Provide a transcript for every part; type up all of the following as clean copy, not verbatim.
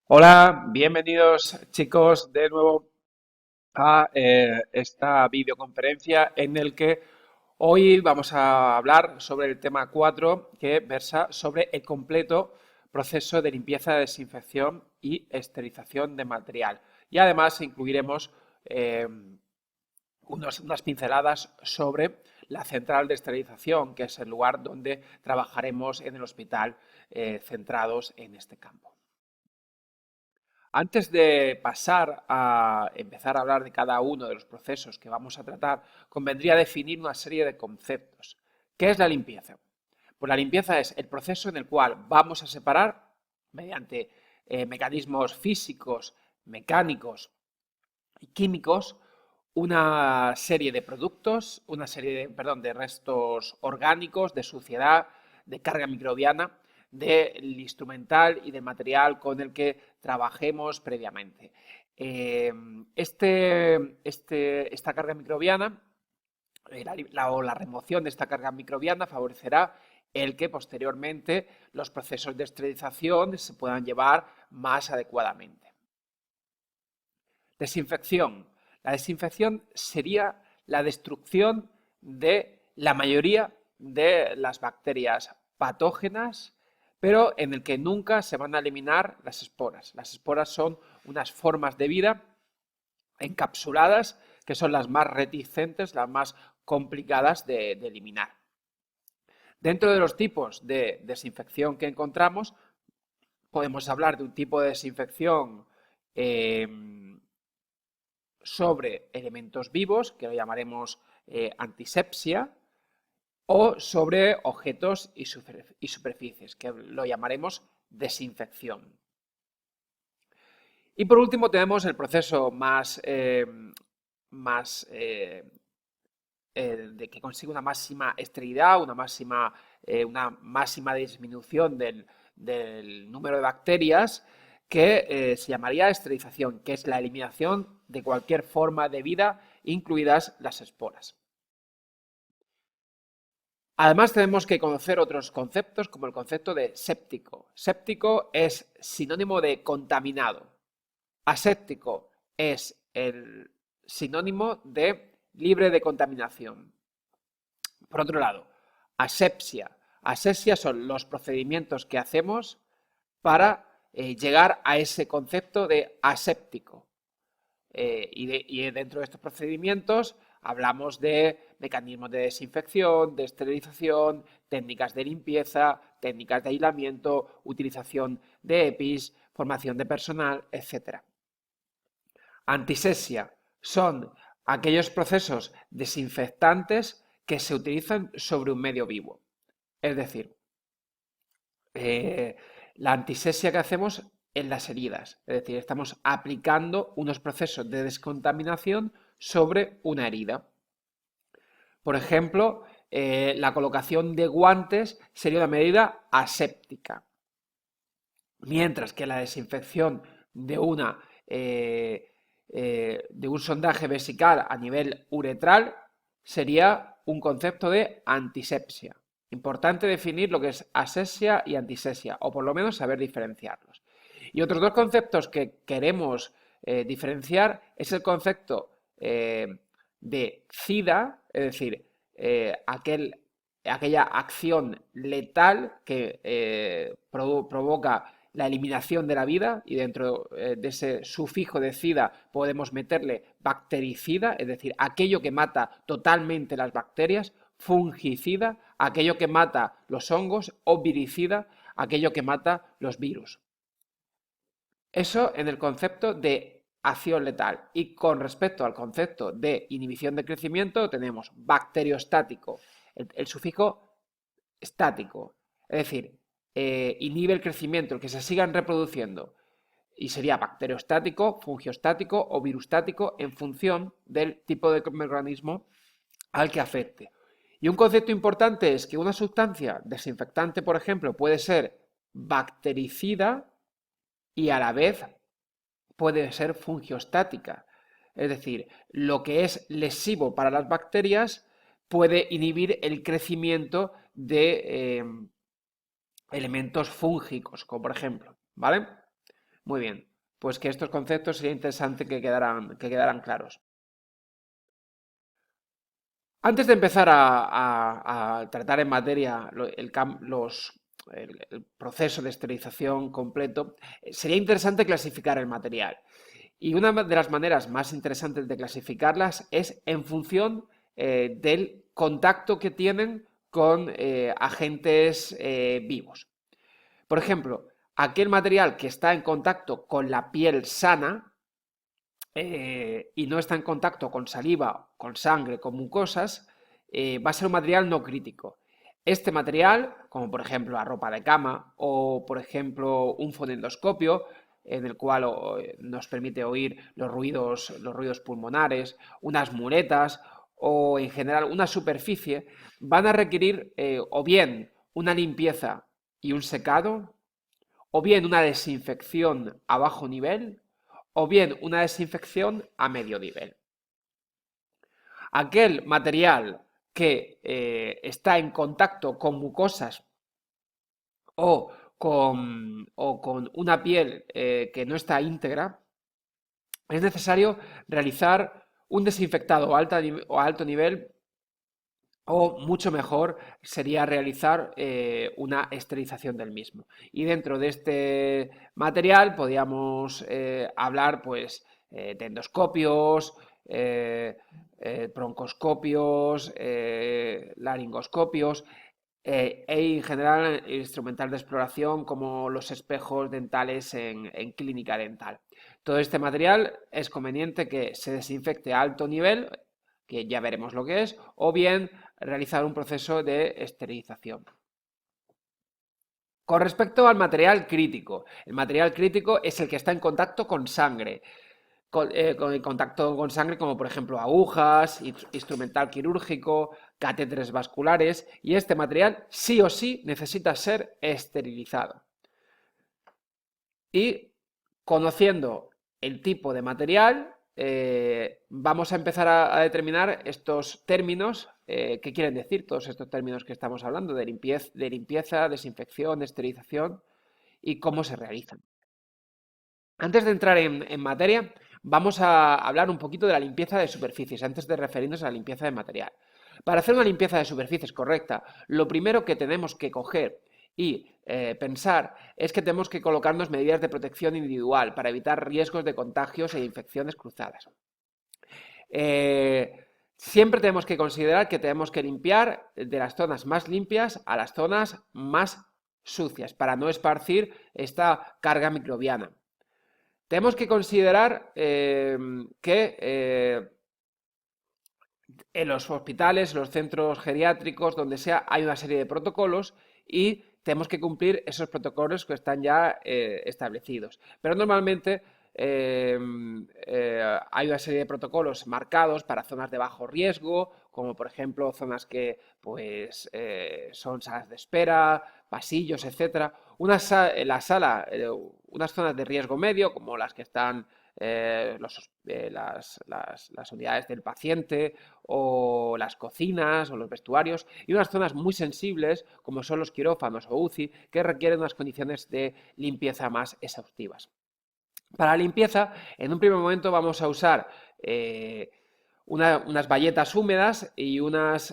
Hola, bienvenidos chicos de nuevo a esta videoconferencia en el que hoy vamos a hablar sobre el tema 4 que versa sobre el completo proceso de limpieza, desinfección y esterilización de material. Y además incluiremos eh, unas pinceladas sobre la central de esterilización, que es el lugar donde trabajaremos en el hospital centrados en este campo. Antes de pasar a empezar a hablar de cada uno de los procesos que vamos a tratar, convendría definir una serie de conceptos. ¿Qué es la limpieza? Pues la limpieza es el proceso en el cual vamos a separar, mediante mecanismos físicos, mecánicos y químicos, una serie de productos, una serie de restos orgánicos, de suciedad, de carga microbiana, del instrumental y del material con el que trabajemos previamente. Esta carga microbiana o la remoción de esta carga microbiana favorecerá el que posteriormente los procesos de esterilización se puedan llevar más adecuadamente. Desinfección. La desinfección sería la destrucción de la mayoría de las bacterias patógenas, pero en el que nunca se van a eliminar las esporas. Las esporas son unas formas de vida encapsuladas que son las más reticentes, las más complicadas de eliminar. Dentro de los tipos de desinfección que encontramos, podemos hablar de un tipo de desinfección eh, sobre elementos vivos, que lo llamaremos antisepsia, o sobre objetos y superficies, que lo llamaremos desinfección. Y por último tenemos el proceso de que consigue una máxima esterilidad, una máxima disminución del número de bacterias, que se llamaría esterilización, que es la eliminación de cualquier forma de vida, incluidas las esporas. Además, tenemos que conocer otros conceptos, como el concepto de séptico. Séptico es sinónimo de contaminado. Aséptico es el sinónimo de libre de contaminación. Por otro lado, asepsia. Asepsia son los procedimientos que hacemos para llegar a ese concepto de aséptico. Y dentro de estos procedimientos hablamos de mecanismos de desinfección, de esterilización, técnicas de limpieza, técnicas de aislamiento, utilización de EPIs, formación de personal, etc. Antisepsia son aquellos procesos desinfectantes que se utilizan sobre un medio vivo. Es decir, la antisepsia que hacemos en las heridas. Es decir, estamos aplicando unos procesos de descontaminación sobre una herida. Por ejemplo, la colocación de guantes sería una medida aséptica, mientras que la desinfección de de un sondaje vesical a nivel uretral sería un concepto de antisepsia. Importante definir lo que es asepsia y antisepsia, o por lo menos saber diferenciarlos. Y otros dos conceptos que queremos diferenciar es el concepto de SIDA, es decir, aquella acción letal que provoca la eliminación de la vida, y dentro de ese sufijo de cida podemos meterle bactericida, es decir, aquello que mata totalmente las bacterias, fungicida, aquello que mata los hongos, o viricida, aquello que mata los virus. Eso en el concepto de acción letal. Y con respecto al concepto de inhibición de crecimiento, tenemos bacteriostático, el sufijo estático, es decir, inhibe el crecimiento, el que se sigan reproduciendo, y sería bacteriostático, fungiostático o virustático en función del tipo de organismo al que afecte. Y un concepto importante es que una sustancia desinfectante, por ejemplo, puede ser bactericida y a la vez puede ser fungiostática. Es decir, lo que es lesivo para las bacterias puede inhibir el crecimiento de elementos fúngicos, como por ejemplo, ¿vale? Muy bien, pues que estos conceptos sería interesante que quedaran claros. Antes de empezar a tratar en materia el proceso de esterilización completo, sería interesante clasificar el material. Y una de las maneras más interesantes de clasificarlas es en función del contacto que tienen con agentes vivos. Por ejemplo, aquel material que está en contacto con la piel sana y no está en contacto con saliva, con sangre, con mucosas, va a ser un material no crítico. Este material, como por ejemplo la ropa de cama o por ejemplo un fonendoscopio, en el cual nos permite oír los ruidos pulmonares, unas muletas o en general una superficie, van a requerir o bien una limpieza y un secado, o bien una desinfección a bajo nivel, o bien una desinfección a medio nivel. Aquel material que está en contacto con mucosas o con una piel que no está íntegra, es necesario realizar un desinfectado a alto nivel o mucho mejor sería realizar una esterilización del mismo. Y dentro de este material podríamos hablar pues de endoscopios, broncoscopios, laringoscopios e en general instrumental de exploración como los espejos dentales en clínica dental. Todo este material es conveniente que se desinfecte a alto nivel, que ya veremos lo que es, o bien realizar un proceso de esterilización. Con respecto al material crítico, el material crítico es el que está en contacto con sangre, con contacto con sangre como por ejemplo agujas, instrumental quirúrgico, catéteres vasculares, y este material sí o sí necesita ser esterilizado. Y conociendo el tipo de material, vamos a empezar a determinar estos términos. ¿Qué quieren decir todos estos términos que estamos hablando? De limpieza, desinfección, esterilización y cómo se realizan. Antes de entrar en materia, vamos a hablar un poquito de la limpieza de superficies, antes de referirnos a la limpieza de material. Para hacer una limpieza de superficies correcta, lo primero que tenemos que coger y pensar es que tenemos que colocarnos medidas de protección individual para evitar riesgos de contagios e infecciones cruzadas. Siempre tenemos que considerar que tenemos que limpiar de las zonas más limpias a las zonas más sucias para no esparcir esta carga microbiana. Tenemos que considerar que en los hospitales, los centros geriátricos, donde sea, hay una serie de protocolos y tenemos que cumplir esos protocolos que están ya establecidos. Pero normalmente hay una serie de protocolos marcados para zonas de bajo riesgo, como por ejemplo zonas que pues, son salas de espera, pasillos, etcétera. Unas zonas de riesgo medio, como las que están las unidades del paciente o las cocinas o los vestuarios, y unas zonas muy sensibles como son los quirófanos o UCI que requieren unas condiciones de limpieza más exhaustivas. Para la limpieza, en un primer momento vamos a usar unas bayetas húmedas y unos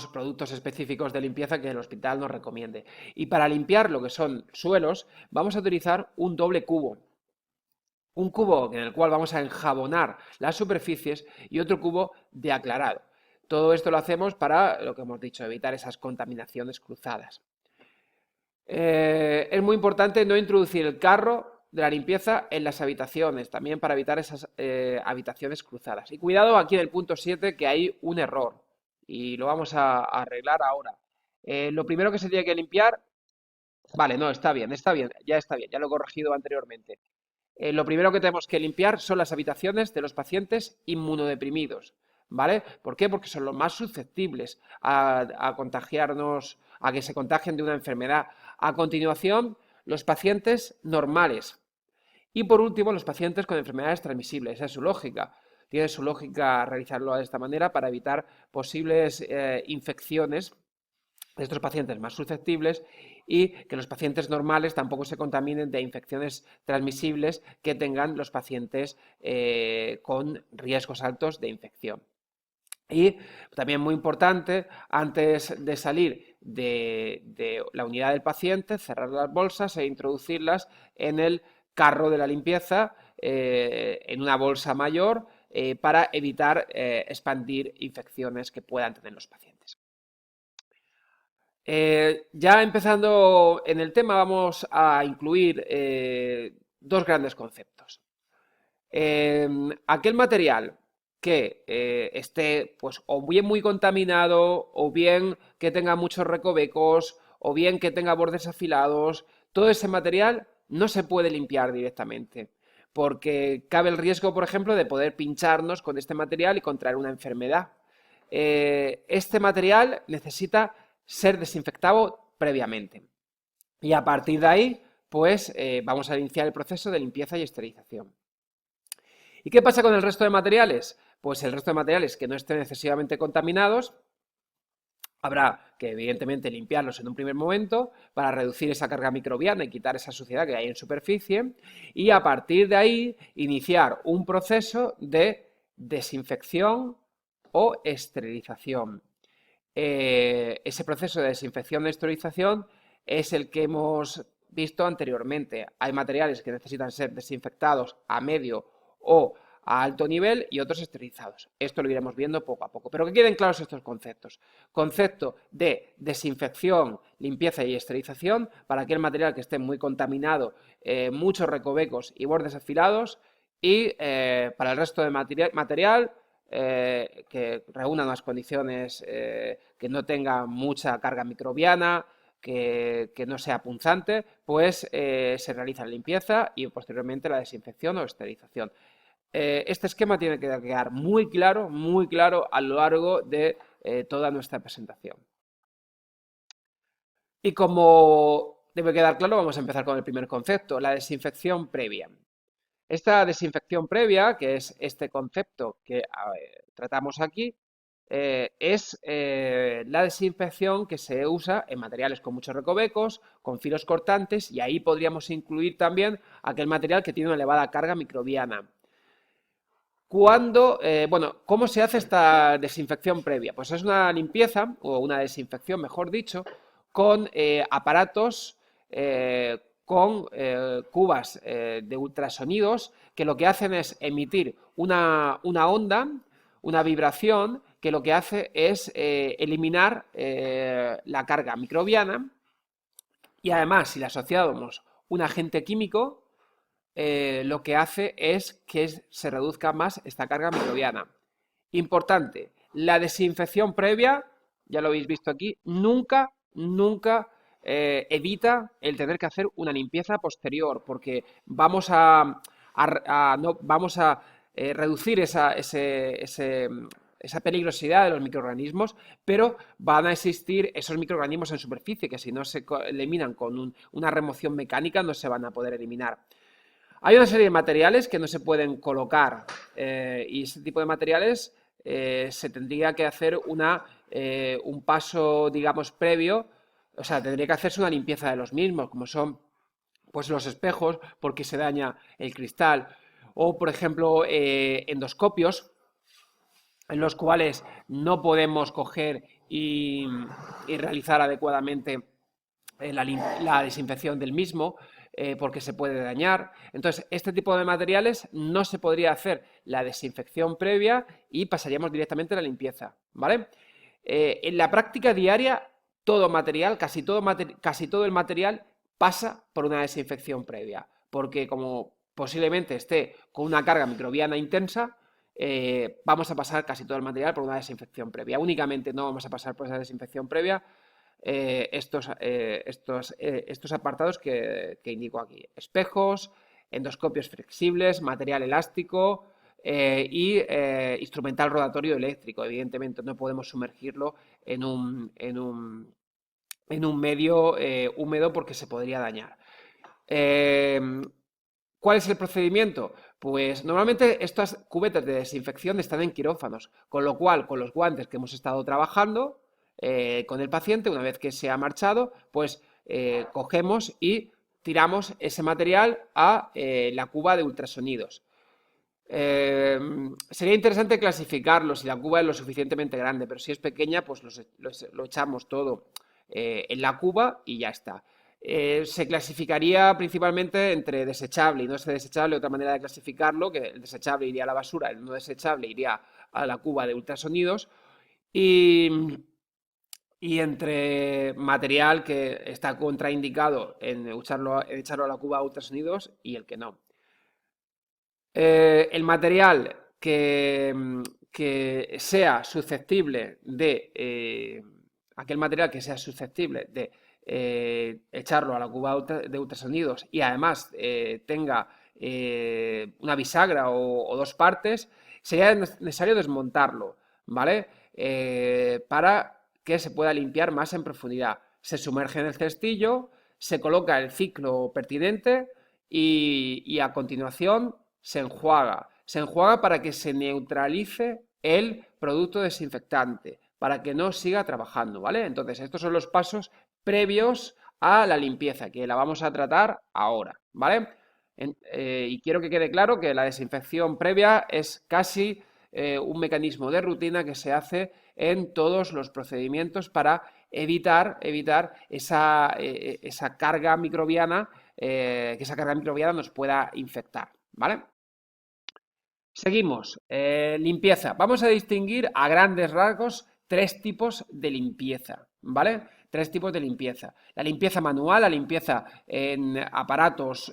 productos específicos de limpieza que el hospital nos recomiende. Y para limpiar lo que son suelos, vamos a utilizar un doble cubo. Un cubo en el cual vamos a enjabonar las superficies y otro cubo de aclarado. Todo esto lo hacemos para, lo que hemos dicho, evitar esas contaminaciones cruzadas. Es muy importante no introducir el carro de la limpieza en las habitaciones, también para evitar esas habitaciones cruzadas. Y cuidado aquí en el punto 7 que hay un error y lo vamos a arreglar ahora. Lo primero que se tiene que limpiar, vale, no, está bien, ya lo he corregido anteriormente. Lo primero que tenemos que limpiar son las habitaciones de los pacientes inmunodeprimidos, ¿vale? ¿Por qué? Porque son los más susceptibles a contagiarnos, a que se contagien de una enfermedad. A continuación, los pacientes normales. Y por último, los pacientes con enfermedades transmisibles. Esa es su lógica. Tiene su lógica realizarlo de esta manera para evitar posibles infecciones de estos pacientes más susceptibles y que los pacientes normales tampoco se contaminen de infecciones transmisibles que tengan los pacientes con riesgos altos de infección. Y también muy importante, antes de salir de la unidad del paciente, cerrar las bolsas e introducirlas en el carro de la limpieza, en una bolsa mayor, para evitar expandir infecciones que puedan tener los pacientes. Ya empezando en el tema, vamos a incluir dos grandes conceptos. Aquel material que esté pues o bien muy contaminado, o bien que tenga muchos recovecos, o bien que tenga bordes afilados, todo ese material no se puede limpiar directamente, porque cabe el riesgo, por ejemplo, de poder pincharnos con este material y contraer una enfermedad. Este material necesita ser desinfectado previamente. Y a partir de ahí, pues vamos a iniciar el proceso de limpieza y esterilización. ¿Y qué pasa con el resto de materiales? Pues el resto de materiales que no estén excesivamente contaminados, habrá que evidentemente limpiarlos en un primer momento para reducir esa carga microbiana y quitar esa suciedad que hay en superficie, y a partir de ahí iniciar un proceso de desinfección o esterilización. Ese proceso de desinfección y esterilización es el que hemos visto anteriormente. Hay materiales que necesitan ser desinfectados a medio o a alto nivel y otros esterilizados. Esto lo iremos viendo poco a poco, pero que queden claros estos conceptos. Concepto de desinfección, limpieza y esterilización para aquel material que esté muy contaminado, muchos recovecos y bordes afilados, y para el resto de material que reúna unas condiciones que no tenga mucha carga microbiana, que no sea punzante, pues se realiza la limpieza y posteriormente la desinfección o esterilización. Este esquema tiene que quedar muy claro a lo largo de toda nuestra presentación. Y como debe quedar claro, vamos a empezar con el primer concepto, la desinfección previa. Esta desinfección previa, que es este concepto que tratamos aquí, es la desinfección que se usa en materiales con muchos recovecos, con filos cortantes, y ahí podríamos incluir también aquel material que tiene una elevada carga microbiana. Bueno, ¿cómo se hace esta desinfección previa? Pues es una limpieza, o una desinfección, mejor dicho, con aparatos, con cubas de ultrasonidos, que lo que hacen es emitir una onda, una vibración, que lo que hace es eliminar la carga microbiana, y además, si le asociamos un agente químico, lo que hace es que se reduzca más esta carga microbiana. Importante, la desinfección previa, ya lo habéis visto aquí, nunca evita el tener que hacer una limpieza posterior, porque vamos vamos a reducir esa peligrosidad de los microorganismos, pero van a existir esos microorganismos en superficie que si no se eliminan con una remoción mecánica no se van a poder eliminar. Hay una serie de materiales que no se pueden colocar y ese tipo de materiales se tendría que hacer un paso, digamos, previo, o sea, tendría que hacerse una limpieza de los mismos, como son pues los espejos, porque se daña el cristal, o por ejemplo endoscopios, en los cuales no podemos coger y realizar adecuadamente la desinfección del mismo, porque se puede dañar. Entonces, este tipo de materiales no se podría hacer la desinfección previa y pasaríamos directamente a la limpieza, ¿vale? En la práctica diaria, todo material, casi todo el material pasa por una desinfección previa, porque como posiblemente esté con una carga microbiana intensa, vamos a pasar casi todo el material por una desinfección previa. Únicamente no vamos a pasar por esa desinfección previa estos apartados que indico aquí: espejos, endoscopios flexibles, material elástico y instrumental rotatorio eléctrico. Evidentemente no podemos sumergirlo en un medio húmedo porque se podría dañar. ¿Cuál es el procedimiento? Pues normalmente estas cubetas de desinfección están en quirófanos, con lo cual con los guantes que hemos estado trabajando, con el paciente. Una vez que se ha marchado, pues cogemos y tiramos ese material a la cuba de ultrasonidos. Sería interesante clasificarlo si la cuba es lo suficientemente grande, pero si es pequeña, pues lo echamos todo en la cuba y ya está. Se clasificaría principalmente entre desechable y no desechable. Otra manera de clasificarlo, que el desechable iría a la basura, el no desechable iría a la cuba de ultrasonidos. Y, y entre material que está contraindicado en echarlo a la cuba de ultrasonidos y el que no. El material que sea susceptible de aquel material que sea susceptible de echarlo a la cuba de ultrasonidos y además tenga una bisagra o dos partes, sería necesario desmontarlo, ¿vale? Para que se pueda limpiar más en profundidad. Se sumerge en el cestillo, se coloca el ciclo pertinente y a continuación se enjuaga. Se enjuaga para que se neutralice el producto desinfectante, para que no siga trabajando, ¿vale? Entonces, estos son los pasos previos a la limpieza, que la vamos a tratar ahora, ¿vale? Y quiero que quede claro que la desinfección previa es casi un mecanismo de rutina que se hace en todos los procedimientos para evitar esa carga microbiana, que esa carga microbiana nos pueda infectar, ¿vale? Seguimos. Limpieza. Vamos a distinguir a grandes rasgos tres tipos de limpieza, ¿vale? Tres tipos de limpieza. La limpieza manual, la limpieza en aparatos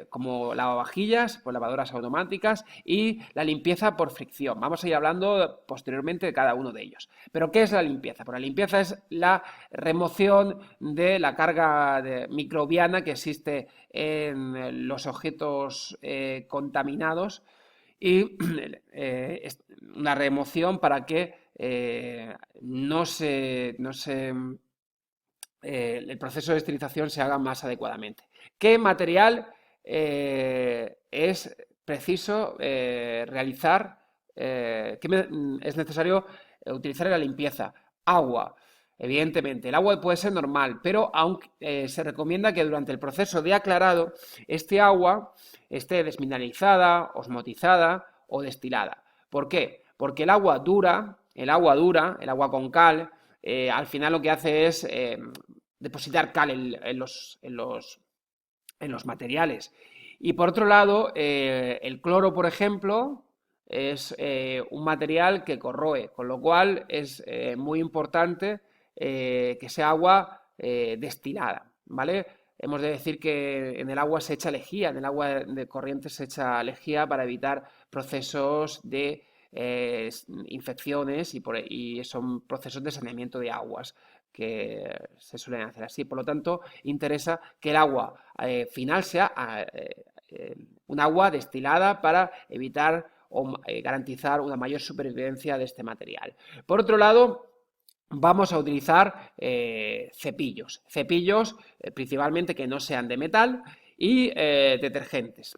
como lavavajillas, pues lavadoras automáticas, y la limpieza por fricción. Vamos a ir hablando posteriormente de cada uno de ellos. ¿Pero qué es la limpieza? Pues la limpieza es la remoción de la carga microbiana que existe en los objetos contaminados y una remoción para que el proceso de esterilización se haga más adecuadamente. ¿Qué material es preciso realizar? Es necesario utilizar en la limpieza? Agua. Evidentemente, el agua puede ser normal, pero aunque se recomienda que durante el proceso de aclarado este agua esté desmineralizada, osmotizada o destilada. ¿Por qué? Porque el agua dura, el agua con cal, al final lo que hace es depositar cal en los materiales. Y por otro lado, el cloro, por ejemplo, es un material que corroe, con lo cual es muy importante que sea agua destilada, ¿vale? Hemos de decir que en el agua se echa lejía, en el agua de corriente se echa lejía para evitar procesos de infecciones y son procesos de saneamiento de aguas que se suelen hacer así. Por lo tanto, interesa que el agua final sea un agua destilada para evitar o garantizar una mayor supervivencia de este material. Por otro lado, vamos a utilizar cepillos principalmente que no sean de metal y detergentes.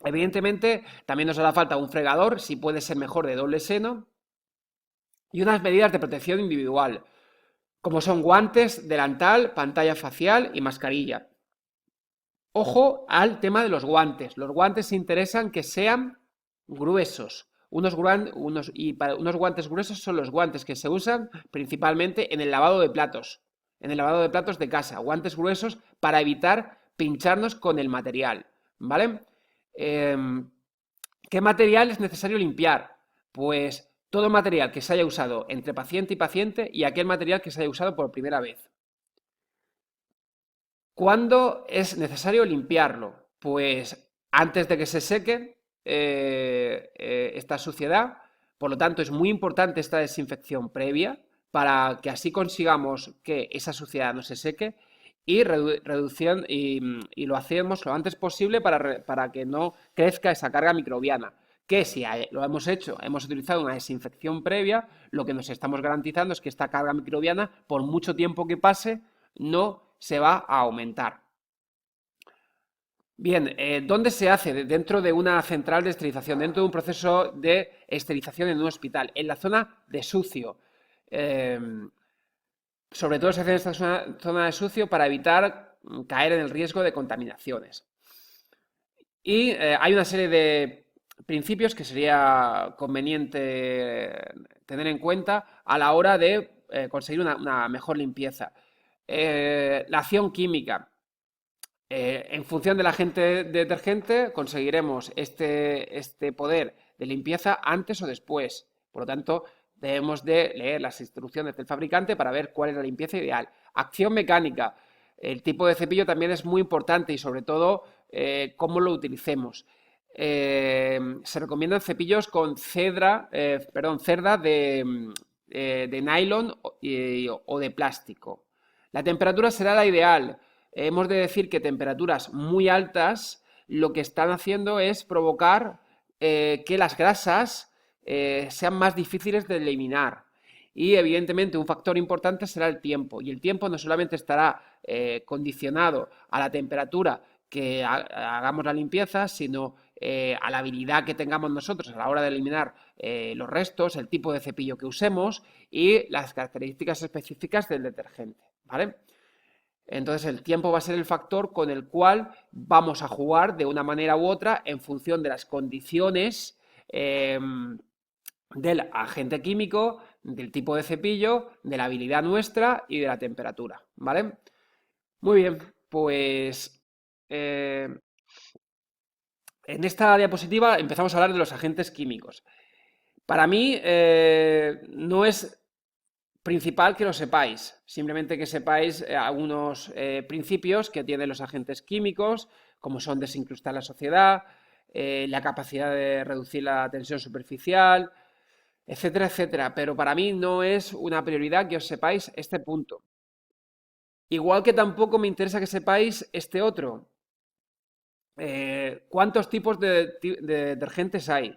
Evidentemente, también nos hará falta un fregador, si puede ser mejor de doble seno, y unas medidas de protección individual, como son guantes, delantal, pantalla facial y mascarilla. Ojo al tema de los guantes. Los guantes interesan que sean gruesos. Unos guantes gruesos son los guantes que se usan principalmente en el lavado de platos. En el lavado de platos de casa. Guantes gruesos para evitar pincharnos con el material. ¿Vale? ¿Qué material es necesario limpiar? Pues todo material que se haya usado entre paciente y paciente y aquel material que se haya usado por primera vez. ¿Cuándo es necesario limpiarlo? Pues antes de que se seque esta suciedad. Por lo tanto, es muy importante esta desinfección previa para que así consigamos que esa suciedad no se seque y reducción y lo hacemos lo antes posible para que no crezca esa carga microbiana. Que si lo hemos hecho, hemos utilizado una desinfección previa, lo que nos estamos garantizando es que esta carga microbiana, por mucho tiempo que pase, no se va a aumentar. Bien, ¿dónde se hace? Dentro de una central de esterilización, dentro de un proceso de esterilización en un hospital, en la zona de sucio. Sobre todo se hace en esta zona de sucio para evitar caer en el riesgo de contaminaciones. Y hay una serie de principios que sería conveniente tener en cuenta a la hora de conseguir una mejor limpieza. La acción química. En función del agente detergente conseguiremos este poder de limpieza antes o después. Por lo tanto, debemos de leer las instrucciones del fabricante para ver cuál es la limpieza ideal. Acción mecánica. El tipo de cepillo también es muy importante y sobre todo cómo lo utilicemos. Se recomiendan cepillos con cerda de nylon o de plástico. La temperatura será la ideal. Hemos de decir que temperaturas muy altas lo que están haciendo es provocar que las grasas sean más difíciles de eliminar. Y evidentemente un factor importante será el tiempo. Y el tiempo no solamente estará condicionado a la temperatura que hagamos la limpieza, sino a la habilidad que tengamos nosotros a la hora de eliminar los restos, el tipo de cepillo que usemos y las características específicas del detergente, ¿vale? Entonces el tiempo va a ser el factor con el cual vamos a jugar de una manera u otra en función de las condiciones del agente químico, del tipo de cepillo, de la habilidad nuestra y de la temperatura, ¿vale? Muy bien, pues en esta diapositiva empezamos a hablar de los agentes químicos. Para mí no es principal que lo sepáis, simplemente que sepáis algunos principios que tienen los agentes químicos, como son desincrustar la sociedad, la capacidad de reducir la tensión superficial, etcétera, etcétera. Pero para mí no es una prioridad que os sepáis este punto. Igual que tampoco me interesa que sepáis este otro. ¿Cuántos tipos de detergentes hay?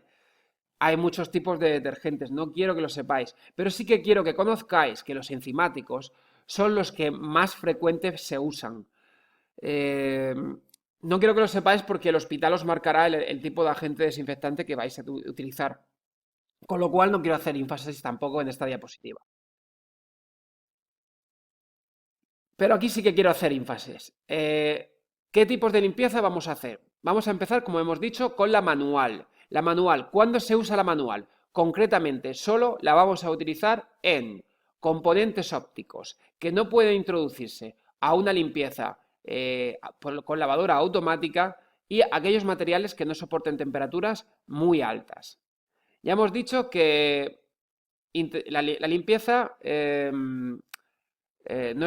Hay muchos tipos de detergentes, no quiero que lo sepáis, pero sí que quiero que conozcáis que los enzimáticos son los que más frecuentes se usan. No quiero que lo sepáis porque el hospital os marcará el tipo de agente desinfectante que vais a utilizar, con lo cual no quiero hacer énfasis tampoco en esta diapositiva. Pero aquí sí que quiero hacer énfasis. ¿Qué tipos de limpieza vamos a hacer? Vamos a empezar, como hemos dicho, con la manual. La manual, ¿cuándo se usa la manual? Concretamente, solo la vamos a utilizar en componentes ópticos que no pueden introducirse a una limpieza con lavadora automática y aquellos materiales que no soporten temperaturas muy altas. Ya hemos dicho que la limpieza no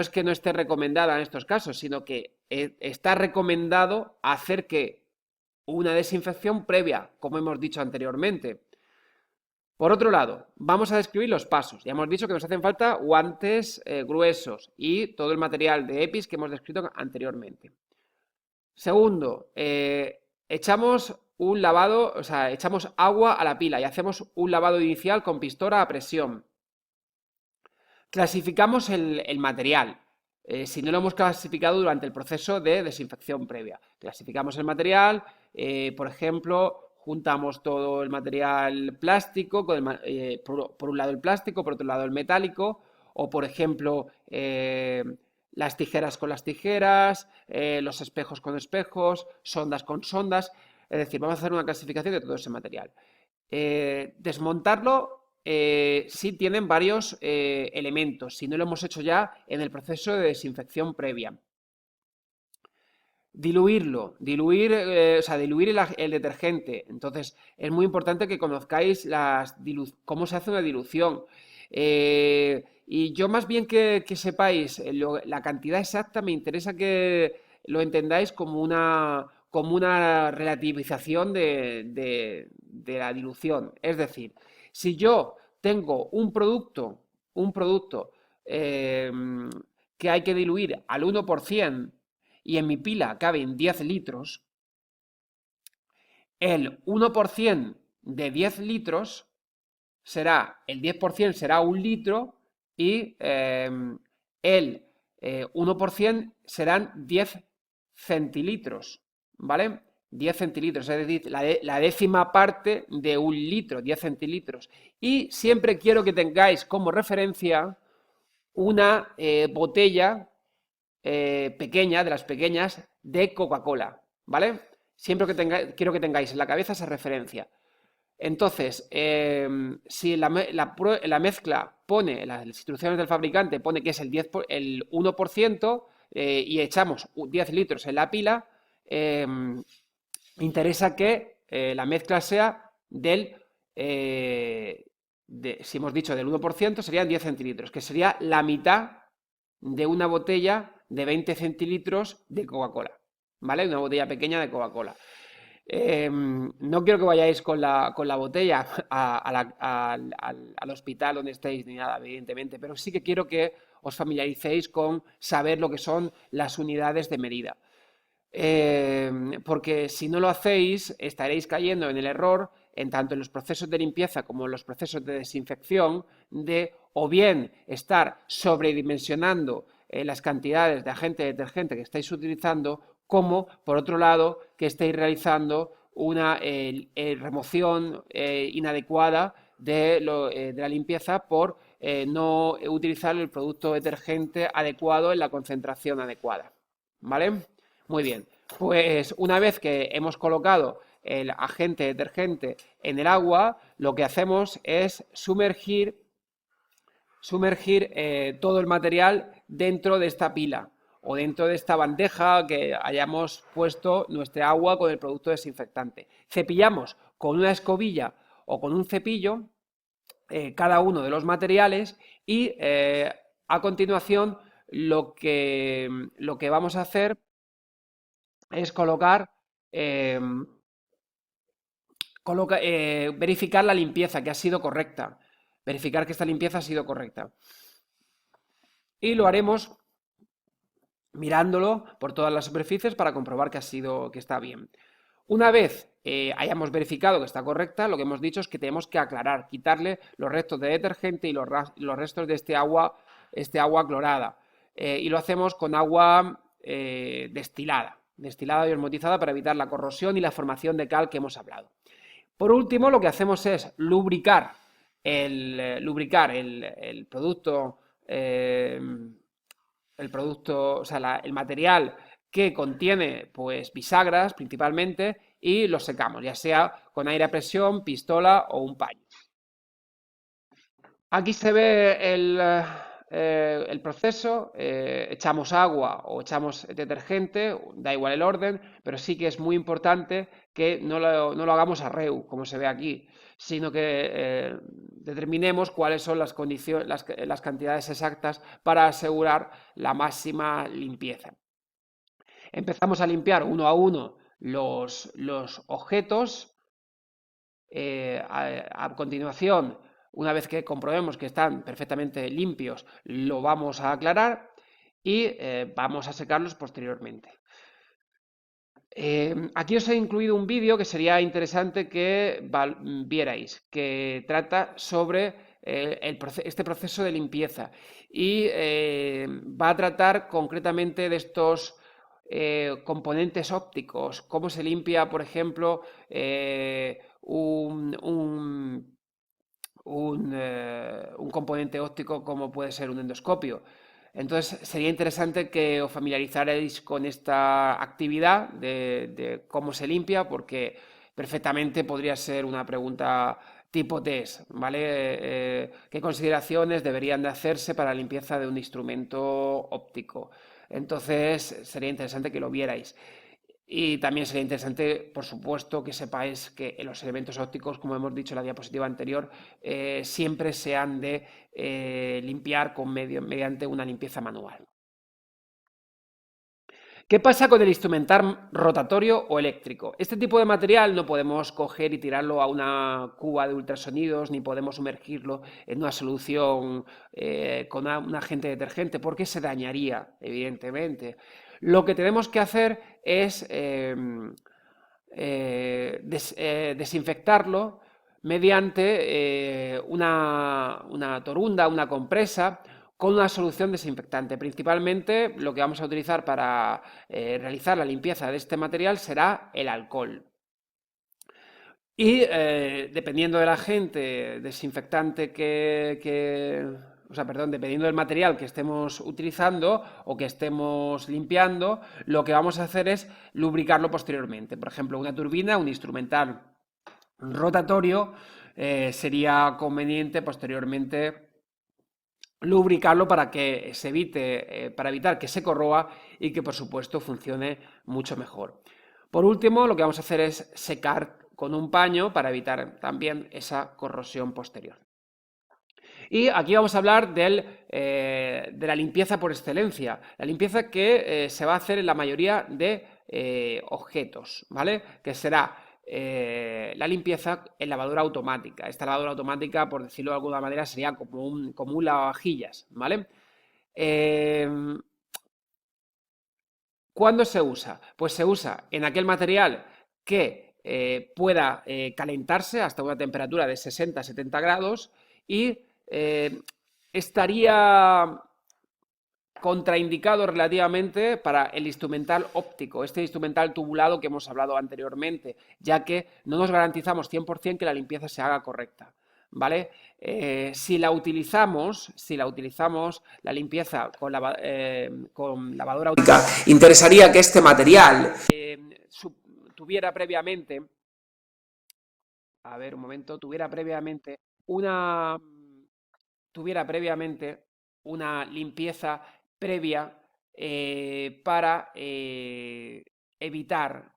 es que no esté recomendada en estos casos, sino que está recomendado hacer que una desinfección previa, como hemos dicho anteriormente. Por otro lado, vamos a describir los pasos. Ya hemos dicho que nos hacen falta guantes gruesos y todo el material de EPIs que hemos descrito anteriormente. Segundo, echamos un lavado, o sea, echamos agua a la pila y hacemos un lavado inicial con pistora a presión. Clasificamos el material. Si no lo hemos clasificado durante el proceso de desinfección previa. Clasificamos el material, por ejemplo, juntamos todo el material plástico, por un lado el plástico, por otro lado el metálico, o por ejemplo, las tijeras con las tijeras, los espejos con espejos, sondas con sondas. Es decir, vamos a hacer una clasificación de todo ese material. Desmontarlo sí tienen varios elementos, si no lo hemos hecho ya en el proceso de desinfección previa. Diluirlo, diluir el detergente. Entonces, es muy importante que conozcáis cómo se hace una dilución. Y yo más bien que sepáis la cantidad exacta, me interesa que lo entendáis como una relativización de la dilución. Es decir, si yo tengo un producto eh, que hay que diluir al 1% y en mi pila caben 10 litros, el 1% de 10 litros el 10% será 1 litro y el 1% serán 10 centilitros, ¿vale? 10 centilitros, es decir, la décima parte de un litro, 10 centilitros. Y siempre quiero que tengáis como referencia una botella pequeña, de las pequeñas, de Coca-Cola, ¿vale? Siempre quiero que tengáis en la cabeza esa referencia. Entonces, si la mezcla pone, las instrucciones del fabricante pone que es el 1% y echamos 10 litros en la pila, interesa que la mezcla sea si hemos dicho del 1%, serían 10 centilitros, que sería la mitad de una botella de 20 centilitros de Coca-Cola, ¿vale? Una botella pequeña de Coca-Cola. No quiero que vayáis con la botella al hospital donde estéis ni nada, evidentemente, pero sí que quiero que os familiaricéis con saber lo que son las unidades de medida. Porque si no lo hacéis, estaréis cayendo en el error, en tanto en los procesos de limpieza como en los procesos de desinfección, de o bien estar sobredimensionando las cantidades de agente detergente que estáis utilizando, como por otro lado que estéis realizando una remoción inadecuada de la limpieza por no utilizar el producto detergente adecuado en la concentración adecuada. ¿Vale? Muy bien, pues una vez que hemos colocado el agente detergente en el agua, lo que hacemos es sumergir todo el material dentro de esta pila o dentro de esta bandeja que hayamos puesto nuestra agua con el producto desinfectante. Cepillamos con una escobilla o con un cepillo cada uno de los materiales y a continuación lo que vamos a hacer es eh, verificar la limpieza, que ha sido correcta. Verificar que esta limpieza ha sido correcta. Y lo haremos mirándolo por todas las superficies para comprobar que está bien. Una vez hayamos verificado que está correcta, lo que hemos dicho es que tenemos que aclarar, quitarle los restos de detergente y los restos de este agua clorada. Y lo hacemos con agua destilada y osmotizada para evitar la corrosión y la formación de cal que hemos hablado. Por último, lo que hacemos es lubricar el producto, o sea, el material que contiene pues bisagras principalmente y lo secamos, ya sea con aire a presión, pistola o un paño. Aquí se ve el proceso, echamos agua o echamos detergente, da igual el orden, pero sí que es muy importante que no lo hagamos a reu, como se ve aquí, sino que determinemos cuáles son las condiciones, las cantidades exactas para asegurar la máxima limpieza. Empezamos a limpiar uno a uno los objetos. A continuación, una vez que comprobemos que están perfectamente limpios, lo vamos a aclarar y vamos a secarlos posteriormente. Aquí os he incluido un vídeo que sería interesante que vierais, que trata sobre este proceso de limpieza y va a tratar concretamente de estos componentes ópticos, cómo se limpia, por ejemplo, un componente óptico como puede ser un endoscopio. Entonces sería interesante que os familiarizarais con esta actividad de cómo se limpia, porque perfectamente podría ser una pregunta tipo test, ¿vale? ¿Qué consideraciones deberían de hacerse para la limpieza de un instrumento óptico? Entonces sería interesante que lo vierais. Y también sería interesante, por supuesto, que sepáis que los elementos ópticos, como hemos dicho en la diapositiva anterior, siempre se han de limpiar mediante una limpieza manual. ¿Qué pasa con el instrumental rotatorio o eléctrico? Este tipo de material no podemos coger y tirarlo a una cuba de ultrasonidos, ni podemos sumergirlo en una solución con un agente detergente, porque se dañaría, evidentemente. Lo que tenemos que hacer es desinfectarlo mediante una torunda, una compresa, con una solución desinfectante. Principalmente lo que vamos a utilizar para realizar la limpieza de este material será el alcohol. Y dependiendo del agente desinfectante dependiendo del material que estemos utilizando o que estemos limpiando, lo que vamos a hacer es lubricarlo posteriormente. Por ejemplo, una turbina, un instrumental rotatorio, sería conveniente posteriormente lubricarlo para que se evite, para evitar que se corroa y que por supuesto funcione mucho mejor. Por último, lo que vamos a hacer es secar con un paño para evitar también esa corrosión posterior. Y aquí vamos a hablar de la limpieza por excelencia, la limpieza que se va a hacer en la mayoría de objetos, ¿vale? Que será la limpieza en lavadora automática. Esta lavadora automática, por decirlo de alguna manera, sería como un lavavajillas, ¿vale? ¿Cuándo se usa? Pues se usa en aquel material que pueda calentarse hasta una temperatura de 60-70 grados y estaría contraindicado relativamente para el instrumental óptico, este instrumental tubulado que hemos hablado anteriormente, ya que no nos garantizamos 100% que la limpieza se haga correcta, ¿vale? Si la utilizamos, la limpieza con lavadora óptica, interesaría que este material tuviera previamente, una limpieza previa para evitar,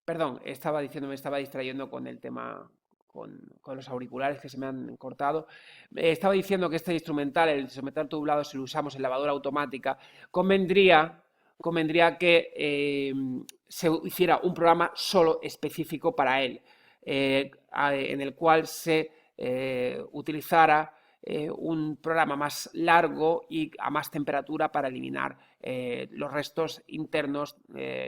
perdón, me estaba distrayendo con el tema, con los auriculares que se me han cortado. Estaba diciendo que este instrumental, el instrumental tubulado, si lo usamos en lavadora automática, convendría que se hiciera un programa solo específico para él, en el cual se utilizara un programa más largo y a más temperatura para eliminar los restos internos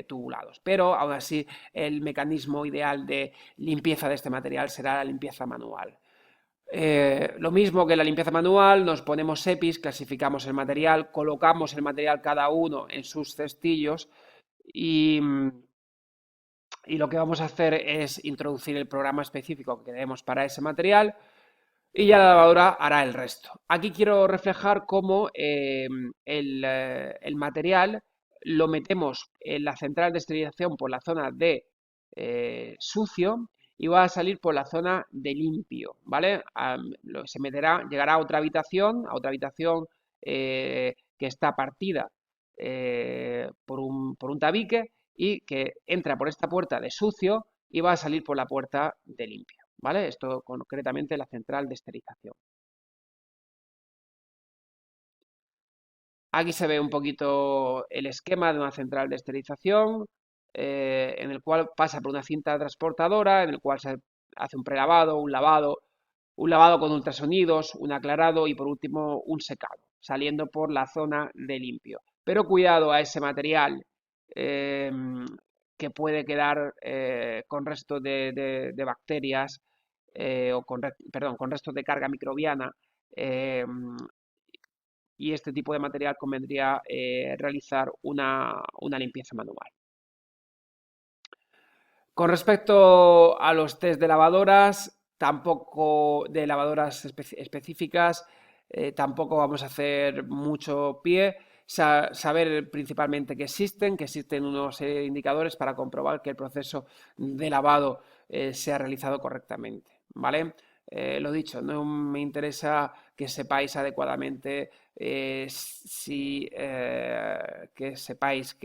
tubulados. Pero aún así el mecanismo ideal de limpieza de este material será la limpieza manual. Lo mismo que la limpieza manual, nos ponemos EPIs, clasificamos el material, colocamos el material cada uno en sus cestillos y lo que vamos a hacer es introducir el programa específico que queremos para ese material y ya la lavadora hará el resto. Aquí quiero reflejar cómo el material lo metemos en la central de esterilización por la zona de sucio y va a salir por la zona de limpio, ¿vale? Llegará a otra habitación que está partida por un tabique y que entra por esta puerta de sucio y va a salir por la puerta de limpio, ¿vale? Esto concretamente la central de esterilización. Aquí se ve un poquito el esquema de una central de esterilización, en el cual pasa por una cinta transportadora, en el cual se hace un prelavado, un lavado con ultrasonidos, un aclarado y por último un secado, saliendo por la zona de limpio. Pero cuidado a ese material que puede quedar con restos de bacterias con restos de carga microbiana, y este tipo de material convendría realizar una limpieza manual. Con respecto a los test de lavadoras, tampoco de lavadoras específicas, tampoco vamos a hacer mucho pie. Saber principalmente que existen unos indicadores para comprobar que el proceso de lavado se ha realizado correctamente, ¿vale? Lo dicho, no me interesa que sepáis adecuadamente que sepáis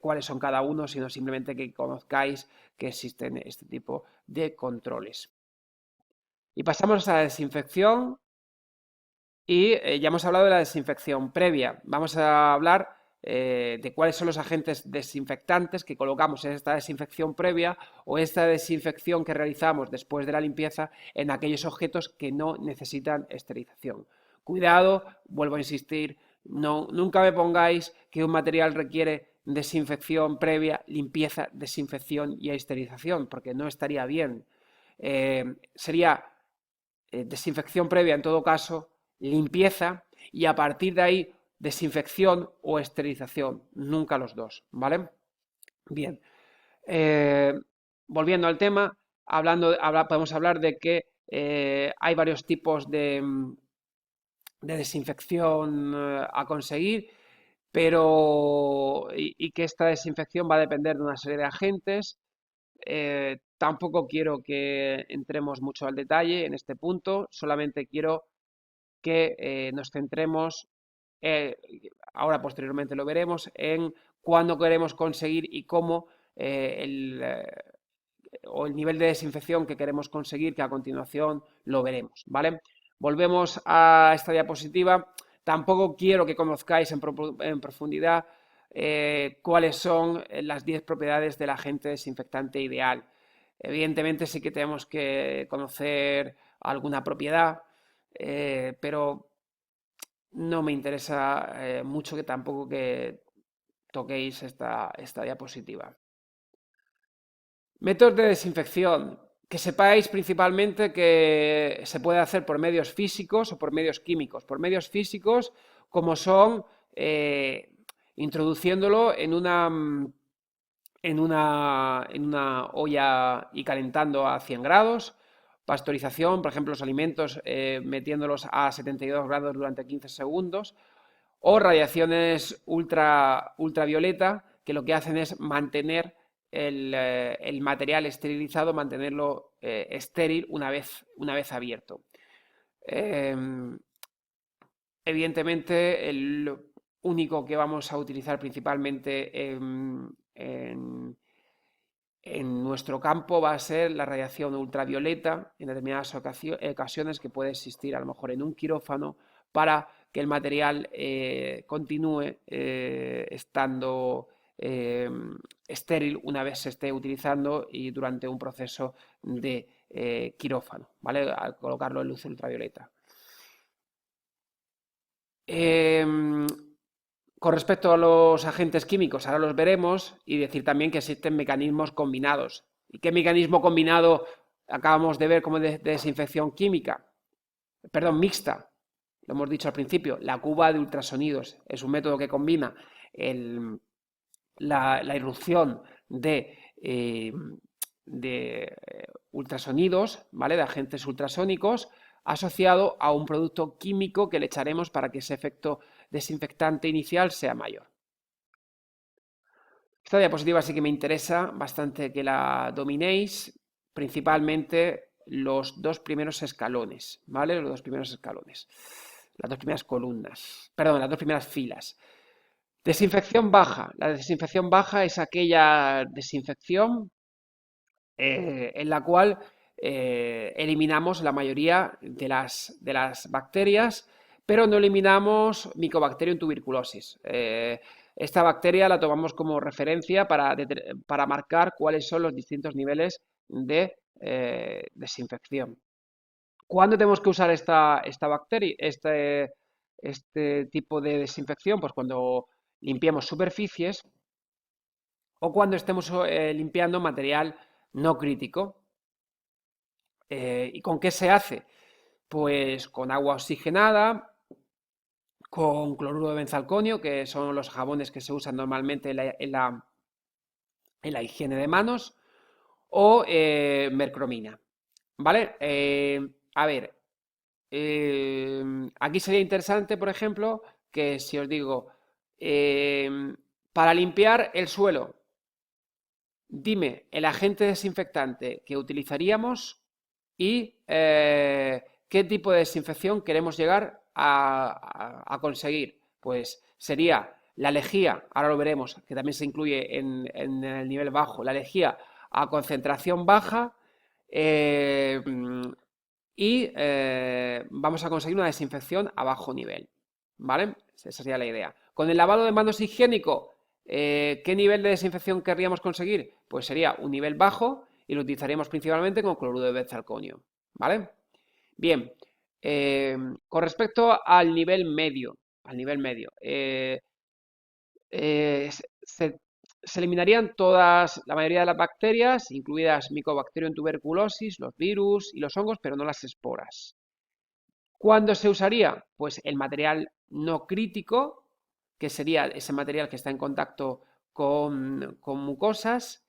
cuáles son cada uno, sino simplemente que conozcáis que existen este tipo de controles. Y pasamos a la desinfección y ya hemos hablado de la desinfección previa. Vamos a hablar de cuáles son los agentes desinfectantes que colocamos en esta desinfección previa o esta desinfección que realizamos después de la limpieza en aquellos objetos que no necesitan esterilización. Cuidado, vuelvo a insistir, nunca me pongáis que un material requiere desinfección previa, limpieza, desinfección y esterilización, porque no estaría bien. Sería desinfección previa en todo caso, limpieza y a partir de ahí desinfección o esterilización, nunca los dos, ¿vale? Bien, eh, volviendo al tema, podemos hablar de que hay varios tipos de desinfección a conseguir, pero y que esta desinfección va a depender de una serie de agentes. Tampoco quiero que entremos mucho al detalle en este punto, solamente quiero que nos centremos, eh, ahora posteriormente lo veremos, en cuándo queremos conseguir y cómo o el nivel de desinfección que queremos conseguir, que a continuación lo veremos, ¿vale? Volvemos a esta diapositiva. Tampoco quiero que conozcáis en profundidad cuáles son las 10 propiedades del agente desinfectante ideal. Evidentemente sí que tenemos que conocer alguna propiedad, pero no me interesa mucho que tampoco que toquéis esta diapositiva. Métodos de desinfección. Que sepáis principalmente que se puede hacer por medios físicos o por medios químicos. Por medios físicos, como son introduciéndolo en una olla y calentando a 100 grados. Pasteurización, por ejemplo, los alimentos metiéndolos a 72 grados durante 15 segundos. O radiaciones ultravioleta, que lo que hacen es mantener el material esterilizado, mantenerlo estéril una vez abierto. Evidentemente, el único que vamos a utilizar principalmente en nuestro campo va a ser la radiación ultravioleta en determinadas ocasiones que puede existir a lo mejor en un quirófano para que el material continúe estando estéril una vez se esté utilizando y durante un proceso de quirófano, ¿vale? Al colocarlo en luz ultravioleta. Con respecto a los agentes químicos, ahora los veremos y decir también que existen mecanismos combinados. ¿Y qué mecanismo combinado acabamos de ver como de desinfección química? Perdón, mixta. Lo hemos dicho al principio, la cuba de ultrasonidos. Es un método que combina la irrupción de ultrasonidos, ¿vale? De agentes ultrasónicos asociado a un producto químico que le echaremos para que ese efecto desinfectante inicial sea mayor. Esta diapositiva sí que me interesa bastante que la dominéis, principalmente los dos primeros escalones, ¿vale? Los dos primeros escalones, las dos primeras columnas, perdón, las dos primeras filas. Desinfección baja. La desinfección baja es aquella desinfección en la cual eliminamos la mayoría de las bacterias, pero no eliminamos Mycobacterium tuberculosis. Esta bacteria la tomamos como referencia para marcar cuáles son los distintos niveles de desinfección. ¿Cuándo tenemos que usar esta bacteria, este tipo de desinfección? Pues cuando limpiemos superficies o cuando estemos limpiando material no crítico. ¿Y con qué se hace? Pues con agua oxigenada, con cloruro de benzalconio, que son los jabones que se usan normalmente en la higiene de manos, o mercromina. ¿Vale? A ver, aquí sería interesante, por ejemplo, que si os digo, para limpiar el suelo, dime el agente desinfectante que utilizaríamos y qué tipo de desinfección queremos llegar a conseguir. Pues sería la lejía, ahora lo veremos, que también se incluye en el nivel bajo, la lejía a concentración baja y vamos a conseguir una desinfección a bajo nivel. ¿Vale? Esa sería la idea. Con el lavado de manos higiénico, ¿qué nivel de desinfección querríamos conseguir? Pues sería un nivel bajo y lo utilizaríamos principalmente con cloruro de benzalconio. ¿Vale? Bien, con respecto al nivel medio, eh, se, se eliminarían la mayoría de las bacterias, incluidas Mycobacterium tuberculosis, los virus y los hongos, pero no las esporas. ¿Cuándo se usaría? Pues el material no crítico, que sería ese material que está en contacto con mucosas,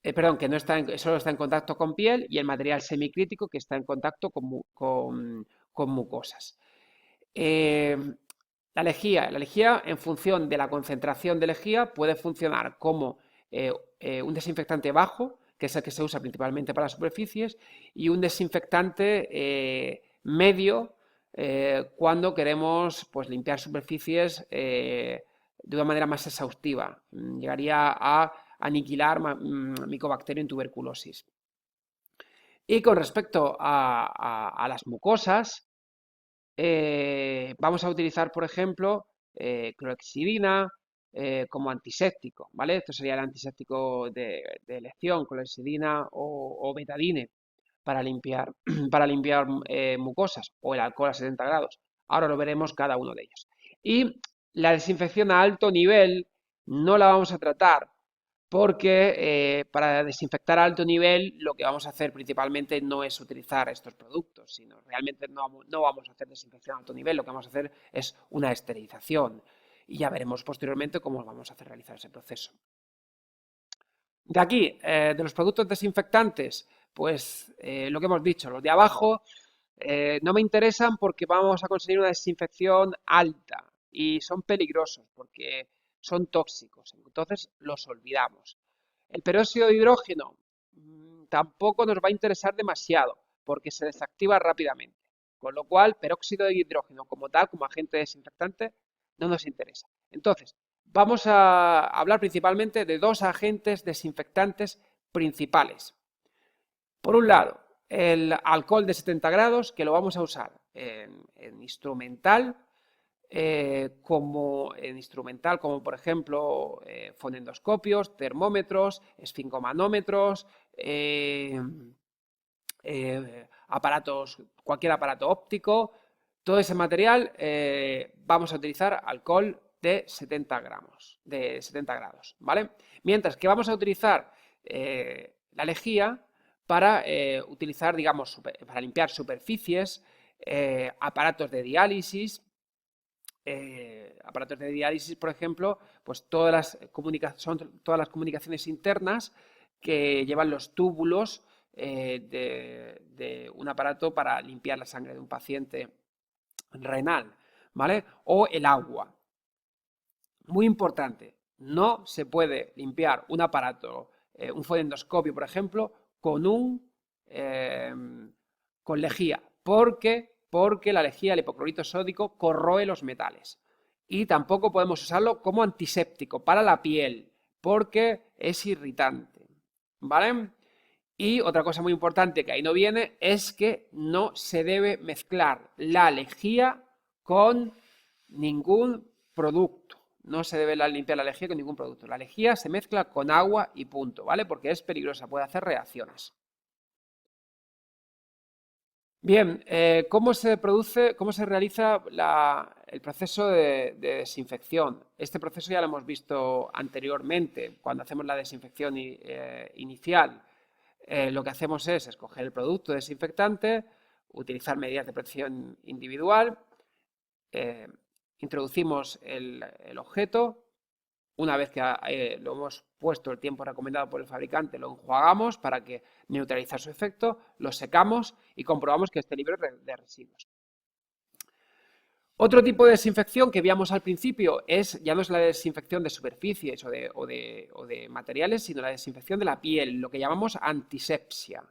perdón, que no está solo está en contacto con piel, y el material semicrítico que está en contacto con mucosas. Eh, la lejía, en función de la concentración de lejía, puede funcionar como un desinfectante bajo, que es el que se usa principalmente para las superficies, y un desinfectante medio cuando queremos, pues, limpiar superficies de una manera más exhaustiva. Llegaría a aniquilar Mycobacterium tuberculosis. Y con respecto a las mucosas, vamos a utilizar, por ejemplo, clorexidina como antiséptico, ¿vale? Esto sería el antiséptico de elección, clorexidina o betadine para limpiar, para limpiar mucosas, o el alcohol a 70 grados. Ahora lo veremos cada uno de ellos. Y la desinfección a alto nivel no la vamos a tratar porque para desinfectar a alto nivel lo que vamos a hacer principalmente no es utilizar estos productos, sino realmente no vamos a hacer desinfección a alto nivel, lo que vamos a hacer es una esterilización y ya veremos posteriormente cómo vamos a hacer realizar ese proceso. De aquí, de los productos desinfectantes, pues lo que hemos dicho, los de abajo no me interesan porque vamos a conseguir una desinfección alta y son peligrosos porque son tóxicos, entonces los olvidamos. El peróxido de hidrógeno tampoco nos va a interesar demasiado porque se desactiva rápidamente, con lo cual peróxido de hidrógeno como tal, como agente desinfectante, no nos interesa. Entonces, vamos a hablar principalmente de dos agentes desinfectantes principales. Por un lado, el alcohol de 70 grados, que lo vamos a usar en instrumental, como por ejemplo fonendoscopios, termómetros, esfingomanómetros, cualquier aparato óptico, todo ese material vamos a utilizar alcohol de 70 grados, ¿vale? Mientras que vamos a utilizar la lejía para utilizar, digamos, para limpiar superficies, aparatos de diálisis, por ejemplo, pues son todas las comunicaciones internas que llevan los túbulos de un aparato para limpiar la sangre de un paciente renal, ¿vale? O el agua. Muy importante, no se puede limpiar un aparato, un fonendoscopio, por ejemplo, eh, con lejía, porque la lejía, el hipoclorito sódico, corroe los metales. Y tampoco podemos usarlo como antiséptico para la piel, porque es irritante, ¿vale? Y otra cosa muy importante que ahí no viene es que no se debe mezclar la lejía con ningún producto. No se debe limpiar la lejía con ningún producto. La lejía se mezcla con agua y punto, ¿vale? Porque es peligrosa, puede hacer reacciones. Bien, ¿cómo se realiza el proceso de desinfección? Este proceso ya lo hemos visto anteriormente, cuando hacemos la desinfección inicial. Lo que hacemos es escoger el producto desinfectante, utilizar medidas de protección individual, introducimos el objeto. Una vez que lo hemos puesto el tiempo recomendado por el fabricante, lo enjuagamos para que neutralizar su efecto, lo secamos y comprobamos que esté libre de residuos. Otro tipo de desinfección que veíamos al principio ya no es la desinfección de superficies o de materiales, sino la desinfección de la piel, lo que llamamos antisepsia.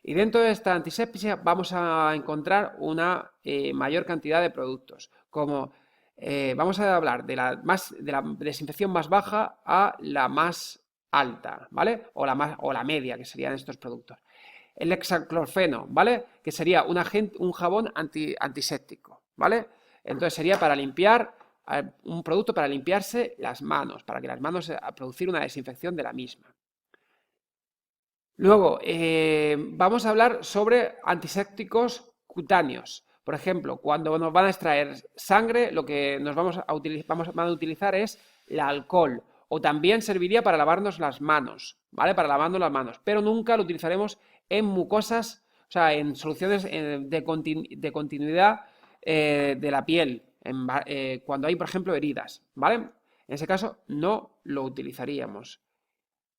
Y dentro de esta antisepsia vamos a encontrar una mayor cantidad de productos, como vamos a hablar de la desinfección más baja a la más alta, ¿vale? O la media, que serían estos productos. El hexaclorfeno, ¿vale? Que sería un jabón antiséptico, ¿vale? Entonces sería para limpiar, un producto para limpiarse las manos, para que las manos producir una desinfección de la misma. Luego, vamos a hablar sobre antisépticos cutáneos. Por ejemplo, cuando nos van a extraer sangre, lo que van a utilizar es el alcohol. O también serviría para lavarnos las manos, ¿vale? Para lavarnos las manos. Pero nunca lo utilizaremos en mucosas, o sea, en soluciones de continuidad de la piel, cuando hay, por ejemplo, heridas, ¿vale? En ese caso no lo utilizaríamos.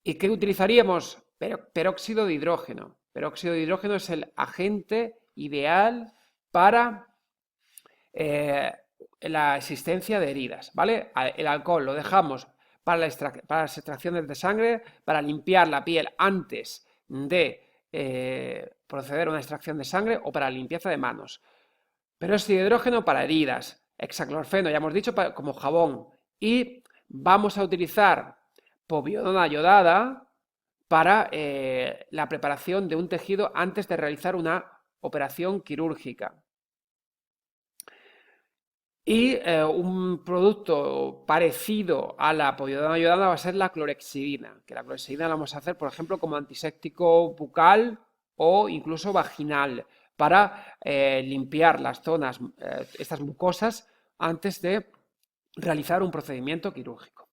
¿Y qué utilizaríamos? Peróxido de hidrógeno. Peróxido de hidrógeno es el agente ideal para la existencia de heridas, ¿vale? El alcohol lo dejamos para las extracciones de sangre, para limpiar la piel antes de proceder a una extracción de sangre o para la limpieza de manos. Peróxido de hidrógeno para heridas, hexaclorfeno, ya hemos dicho, como jabón. Y vamos a utilizar povidona iodada para la preparación de un tejido antes de realizar una operación quirúrgica. Y un producto parecido a la povidona iodada va a ser la clorhexidina, que la clorhexidina la vamos a hacer, por ejemplo, como antiséptico bucal o incluso vaginal, para limpiar las zonas, estas mucosas, antes de realizar un procedimiento quirúrgico.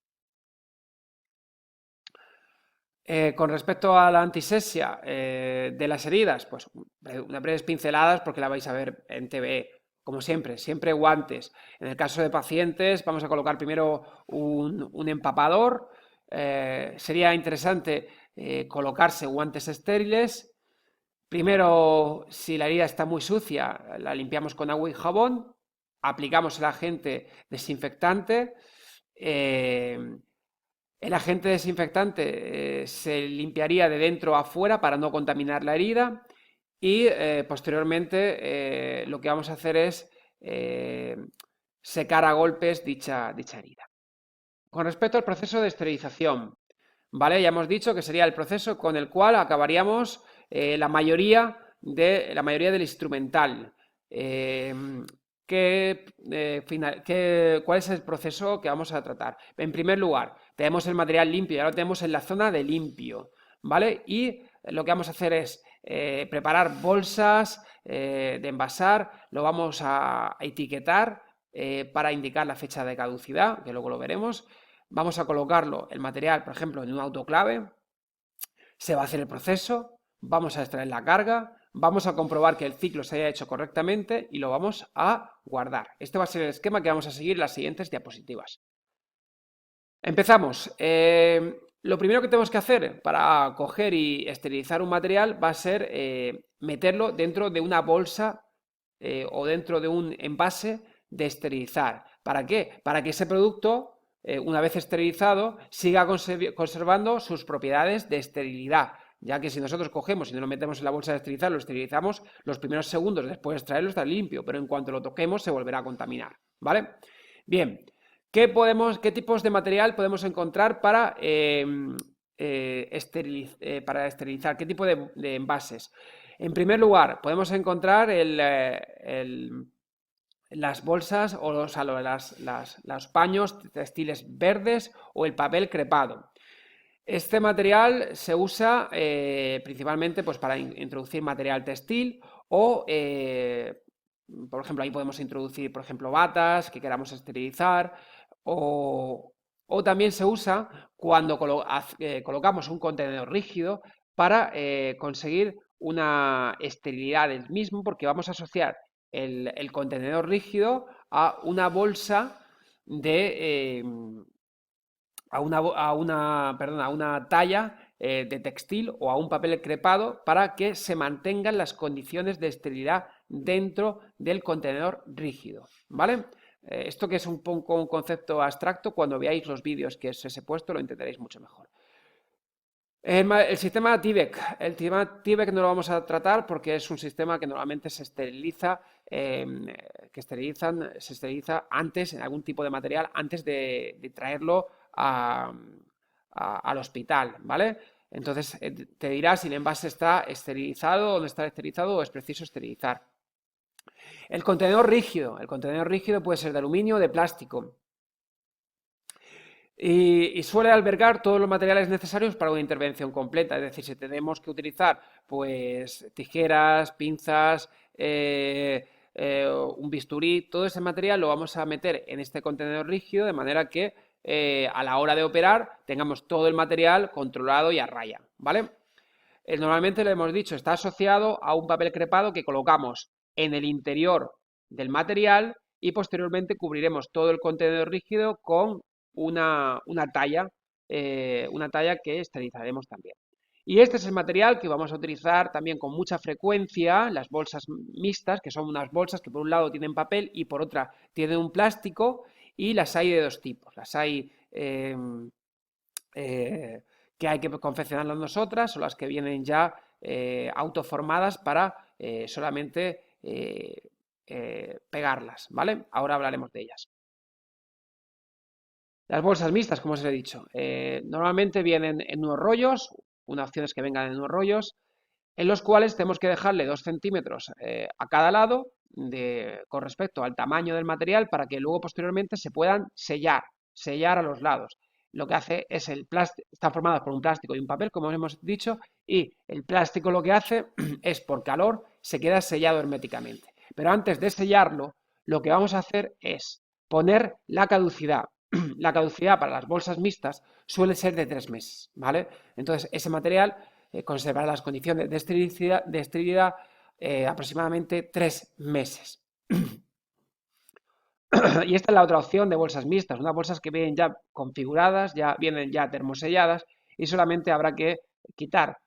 Con respecto a la antisepsia de las heridas, pues unas breves pinceladas porque la vais a ver en TV. Como siempre, siempre guantes. En el caso de pacientes, vamos a colocar primero un empapador. Sería interesante colocarse guantes estériles. Primero, si la herida está muy sucia, la limpiamos con agua y jabón. Aplicamos el agente desinfectante. El agente desinfectante se limpiaría de dentro a afuera para no contaminar la herida. Y posteriormente lo que vamos a hacer es secar a golpes dicha herida. Con respecto al proceso de esterilización, ¿vale? Ya hemos dicho que sería el proceso con el cual acabaríamos la mayoría del instrumental. ¿Cuál es el proceso que vamos a tratar? En primer lugar, tenemos el material limpio y ahora lo tenemos en la zona de limpio, ¿vale? Y lo que vamos a hacer es preparar bolsas de envasar, lo vamos a etiquetar para indicar la fecha de caducidad, que luego lo veremos. Vamos a colocarlo, el material, por ejemplo, en un autoclave, se va a hacer el proceso, vamos a extraer la carga, vamos a comprobar que el ciclo se haya hecho correctamente y lo vamos a guardar. Este va a ser el esquema que vamos a seguir en las siguientes diapositivas. Empezamos. Lo primero que tenemos que hacer para coger y esterilizar un material va a ser meterlo dentro de una bolsa o dentro de un envase de esterilizar. ¿Para qué? Para que ese producto, una vez esterilizado, siga conservando sus propiedades de esterilidad. Ya que si nosotros cogemos y no lo metemos en la bolsa de esterilizar, lo esterilizamos, los primeros segundos después de extraerlo está limpio, pero en cuanto lo toquemos se volverá a contaminar. ¿Vale? Bien. ¿Qué tipos de material podemos encontrar para esterilizar? ¿Qué tipo de envases? En primer lugar, podemos encontrar las bolsas o los paños textiles verdes o el papel crepado. Este material se usa principalmente pues, para introducir material textil o, por ejemplo, ahí podemos introducir, por ejemplo, batas que queramos esterilizar. O también se usa cuando colocamos un contenedor rígido para conseguir una esterilidad del mismo, porque vamos a asociar el contenedor rígido a una bolsa a una talla de textil o a un papel crepado para que se mantengan las condiciones de esterilidad dentro del contenedor rígido, ¿vale? Esto que es un poco un concepto abstracto, cuando veáis los vídeos que os he puesto lo entenderéis mucho mejor. El sistema Tyvek. El sistema Tyvek no lo vamos a tratar porque es un sistema que normalmente se esteriliza, se esteriliza antes, en algún tipo de material, antes de traerlo al hospital, ¿vale? Entonces te dirá si el envase está esterilizado o no está esterilizado o es preciso esterilizar. El contenedor rígido puede ser de aluminio o de plástico y suele albergar todos los materiales necesarios para una intervención completa. Es decir, si tenemos que utilizar pues tijeras, pinzas, un bisturí, todo ese material lo vamos a meter en este contenedor rígido de manera que a la hora de operar tengamos todo el material controlado y a raya, ¿vale? normalmente lo hemos dicho, está asociado a un papel crepado que colocamos en el interior del material y posteriormente cubriremos todo el contenedor rígido con una talla que esterilizaremos también. Y este es el material que vamos a utilizar también con mucha frecuencia, las bolsas mixtas, que son unas bolsas que por un lado tienen papel y por otra tienen un plástico, y las hay de dos tipos. Las hay que hay que confeccionarlas nosotras o las que vienen ya autoformadas para solamente pegarlas, ¿vale? Ahora hablaremos de ellas. Las bolsas mixtas, como os he dicho, normalmente vienen en unos rollos, una opción es que vengan en unos rollos, en los cuales tenemos que dejarle 2 centímetros a cada lado con respecto al tamaño del material para que luego posteriormente se puedan sellar a los lados. Lo que hace es el plástico, están formadas por un plástico y un papel, como hemos dicho, y el plástico lo que hace es por calor se queda sellado herméticamente. Pero antes de sellarlo, lo que vamos a hacer es poner la caducidad. La caducidad para las bolsas mixtas suele ser de 3 meses, ¿vale? Entonces, ese material conservará las condiciones de esterilidad aproximadamente 3 meses. Y esta es la otra opción de bolsas mixtas, unas bolsas que vienen ya configuradas, ya vienen ya termoselladas y solamente habrá que quitar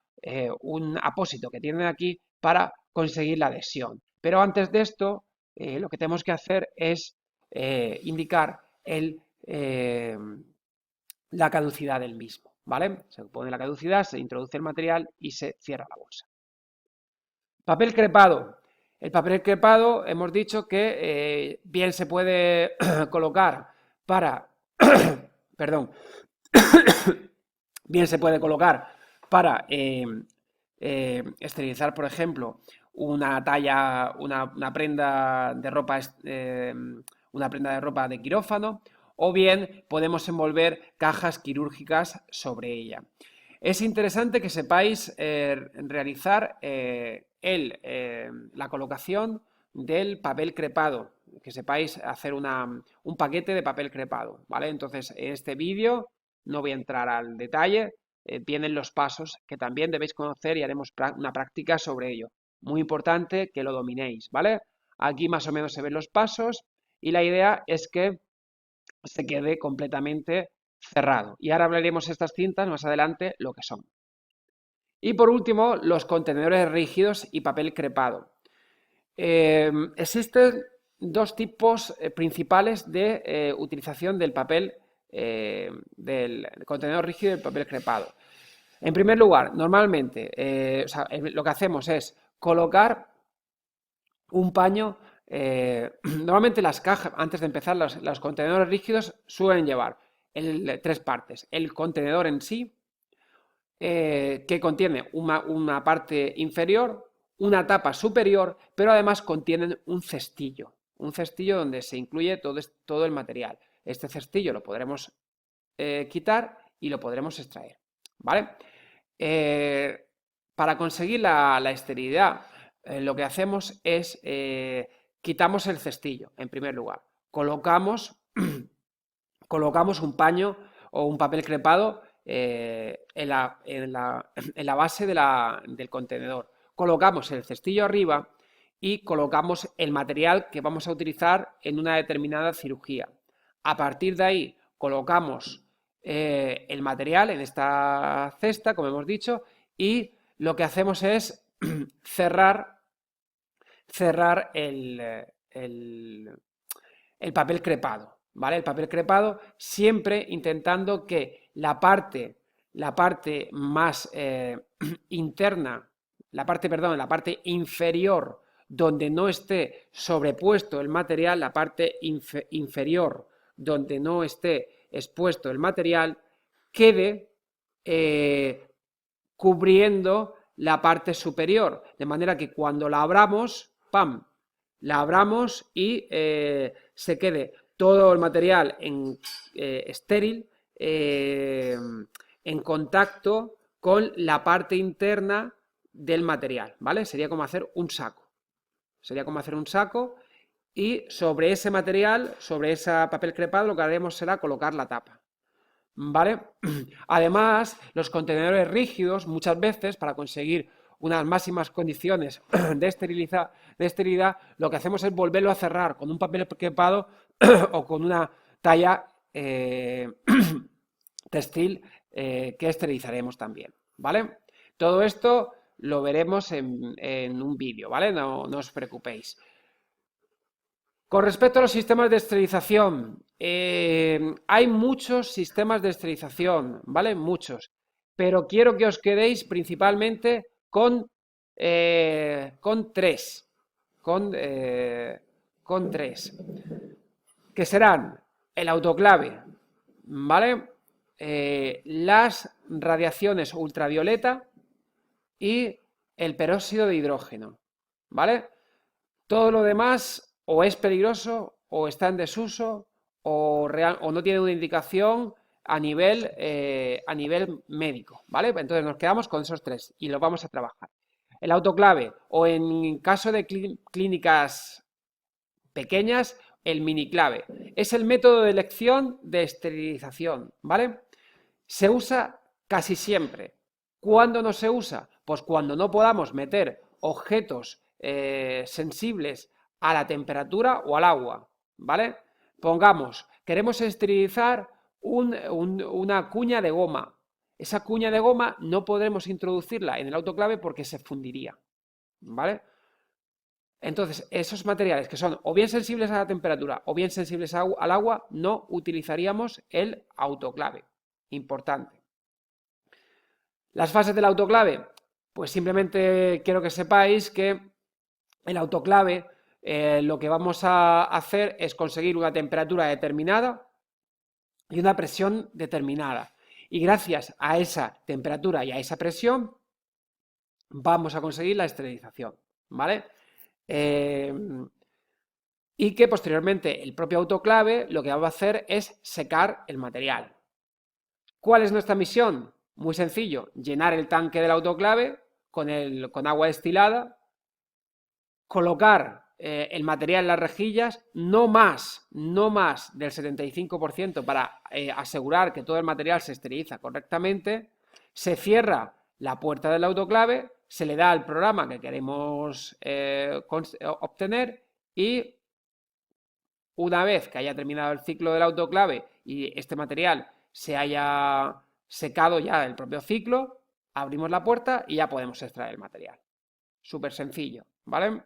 un apósito que tienen aquí para conseguir la adhesión. Pero antes de esto, lo que tenemos que hacer es indicar la caducidad del mismo, ¿vale? Se pone la caducidad, se introduce el material y se cierra la bolsa. Papel crepado. El papel crepado hemos dicho que bien se puede colocar para, perdón, bien se puede colocar para esterilizar, por ejemplo, una talla, una prenda de ropa, una prenda de ropa de quirófano, o bien podemos envolver cajas quirúrgicas sobre ella. Es interesante que sepáis realizar la colocación del papel crepado, que sepáis hacer un paquete de papel crepado, ¿vale? Entonces, en este vídeo no voy a entrar al detalle, vienen los pasos que también debéis conocer y haremos una práctica sobre ello. Muy importante que lo dominéis, ¿vale? Aquí más o menos se ven los pasos y la idea es que se quede completamente cerrado. Y ahora hablaremos de estas cintas más adelante lo que son. Y por último, los contenedores rígidos y papel crepado. Existen dos tipos principales de utilización del papel, del contenedor rígido y el papel crepado. En primer lugar, normalmente lo que hacemos es colocar un paño. Normalmente las cajas, antes de empezar, los contenedores rígidos suelen llevar tres partes. El contenedor en sí, que contiene una parte inferior, una tapa superior, pero además contienen un cestillo donde se incluye todo el material. Este cestillo lo podremos quitar y lo podremos extraer, ¿vale? Para conseguir la esterilidad, lo que hacemos es quitamos el cestillo, en primer lugar. Colocamos un paño o un papel crepado en la base del contenedor. Colocamos el cestillo arriba y colocamos el material que vamos a utilizar en una determinada cirugía. A partir de ahí colocamos el material en esta cesta, como hemos dicho, y lo que hacemos es cerrar el papel crepado, ¿vale? El papel crepado siempre intentando que la parte más interna, la parte inferior donde no esté sobrepuesto el material, la parte inferior donde no esté expuesto el material, quede cubriendo la parte superior, de manera que cuando la abramos, ¡pam!, la abramos y se quede todo el material estéril, en contacto con la parte interna del material, ¿vale? Sería como hacer un saco. Y sobre ese material, sobre ese papel crepado, lo que haremos será colocar la tapa. ¿vale? Además, los contenedores rígidos, muchas veces, para conseguir unas máximas condiciones de esterilidad, lo que hacemos es volverlo a cerrar con un papel crepado o con una talla textil que esterilizaremos también, ¿vale? Todo esto lo veremos en un vídeo, ¿vale? No os preocupéis. Con respecto a los sistemas de esterilización, hay muchos sistemas de esterilización, ¿vale? Muchos. Pero quiero que os quedéis principalmente con tres. Con tres. Que serán el autoclave, ¿vale? Las radiaciones ultravioleta y el peróxido de hidrógeno, ¿vale? Todo lo demás o es peligroso o está en desuso o no tiene una indicación a nivel médico, ¿vale? Entonces nos quedamos con esos tres y los vamos a trabajar. El autoclave o en caso de clínicas pequeñas, el miniclave. Es el método de elección de esterilización, ¿vale? Se usa casi siempre. ¿Cuándo no se usa? Pues cuando no podamos meter objetos sensibles a la temperatura o al agua, ¿vale? Pongamos, queremos esterilizar una cuña de goma. Esa cuña de goma no podremos introducirla en el autoclave porque se fundiría, ¿vale? Entonces, esos materiales que son o bien sensibles a la temperatura o bien sensibles al agua, no utilizaríamos el autoclave. Importante. Las fases del autoclave, pues simplemente quiero que sepáis que el autoclave lo que vamos a hacer es conseguir una temperatura determinada y una presión determinada. Y gracias a esa temperatura y a esa presión vamos a conseguir la esterilización, ¿vale? Y que posteriormente el propio autoclave lo que va a hacer es secar el material. ¿Cuál es nuestra misión? Muy sencillo, llenar el tanque del autoclave con agua destilada, colocar el material en las rejillas, no más del 75% para asegurar que todo el material se esteriliza correctamente, se cierra la puerta del autoclave, se le da el programa que queremos obtener y una vez que haya terminado el ciclo del autoclave y este material se haya secado ya el propio ciclo, abrimos la puerta y ya podemos extraer el material. Súper sencillo, ¿vale?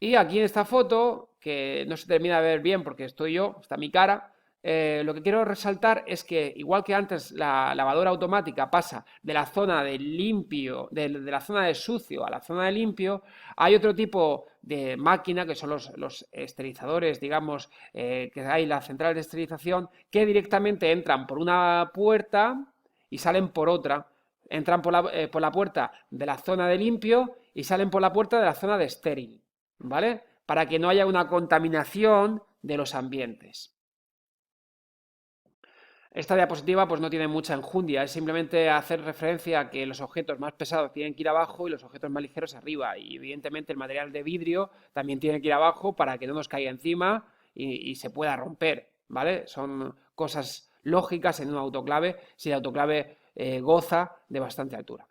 Y aquí en esta foto, que no se termina de ver bien porque estoy yo, está mi cara, lo que quiero resaltar es que igual que antes la lavadora automática pasa de la zona de limpio, de la zona de sucio a la zona de limpio, hay otro tipo de máquina que son los esterilizadores, digamos, que hay las centrales de esterilización, que directamente entran por una puerta y salen por otra. Entran por la puerta de la zona de limpio y salen por la puerta de la zona de estéril, ¿vale? Para que no haya una contaminación de los ambientes. Esta diapositiva pues no tiene mucha enjundia, es simplemente hacer referencia a que los objetos más pesados tienen que ir abajo y los objetos más ligeros arriba. Y evidentemente el material de vidrio también tiene que ir abajo para que no nos caiga encima y se pueda romper, ¿vale? Son cosas lógicas en un autoclave si el autoclave goza de bastante altura.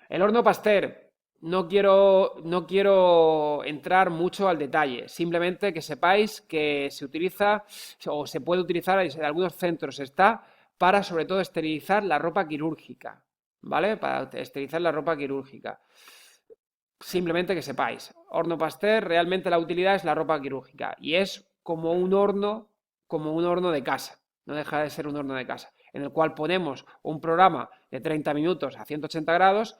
El horno Pasteur. No quiero entrar mucho al detalle, simplemente que sepáis que se utiliza o se puede utilizar, en algunos centros está, para sobre todo esterilizar la ropa quirúrgica, ¿vale? Para esterilizar la ropa quirúrgica. Simplemente que sepáis, horno Pasteur, realmente la utilidad es la ropa quirúrgica y es como un horno de casa, no deja de ser un horno de casa, en el cual ponemos un programa de 30 minutos a 180 grados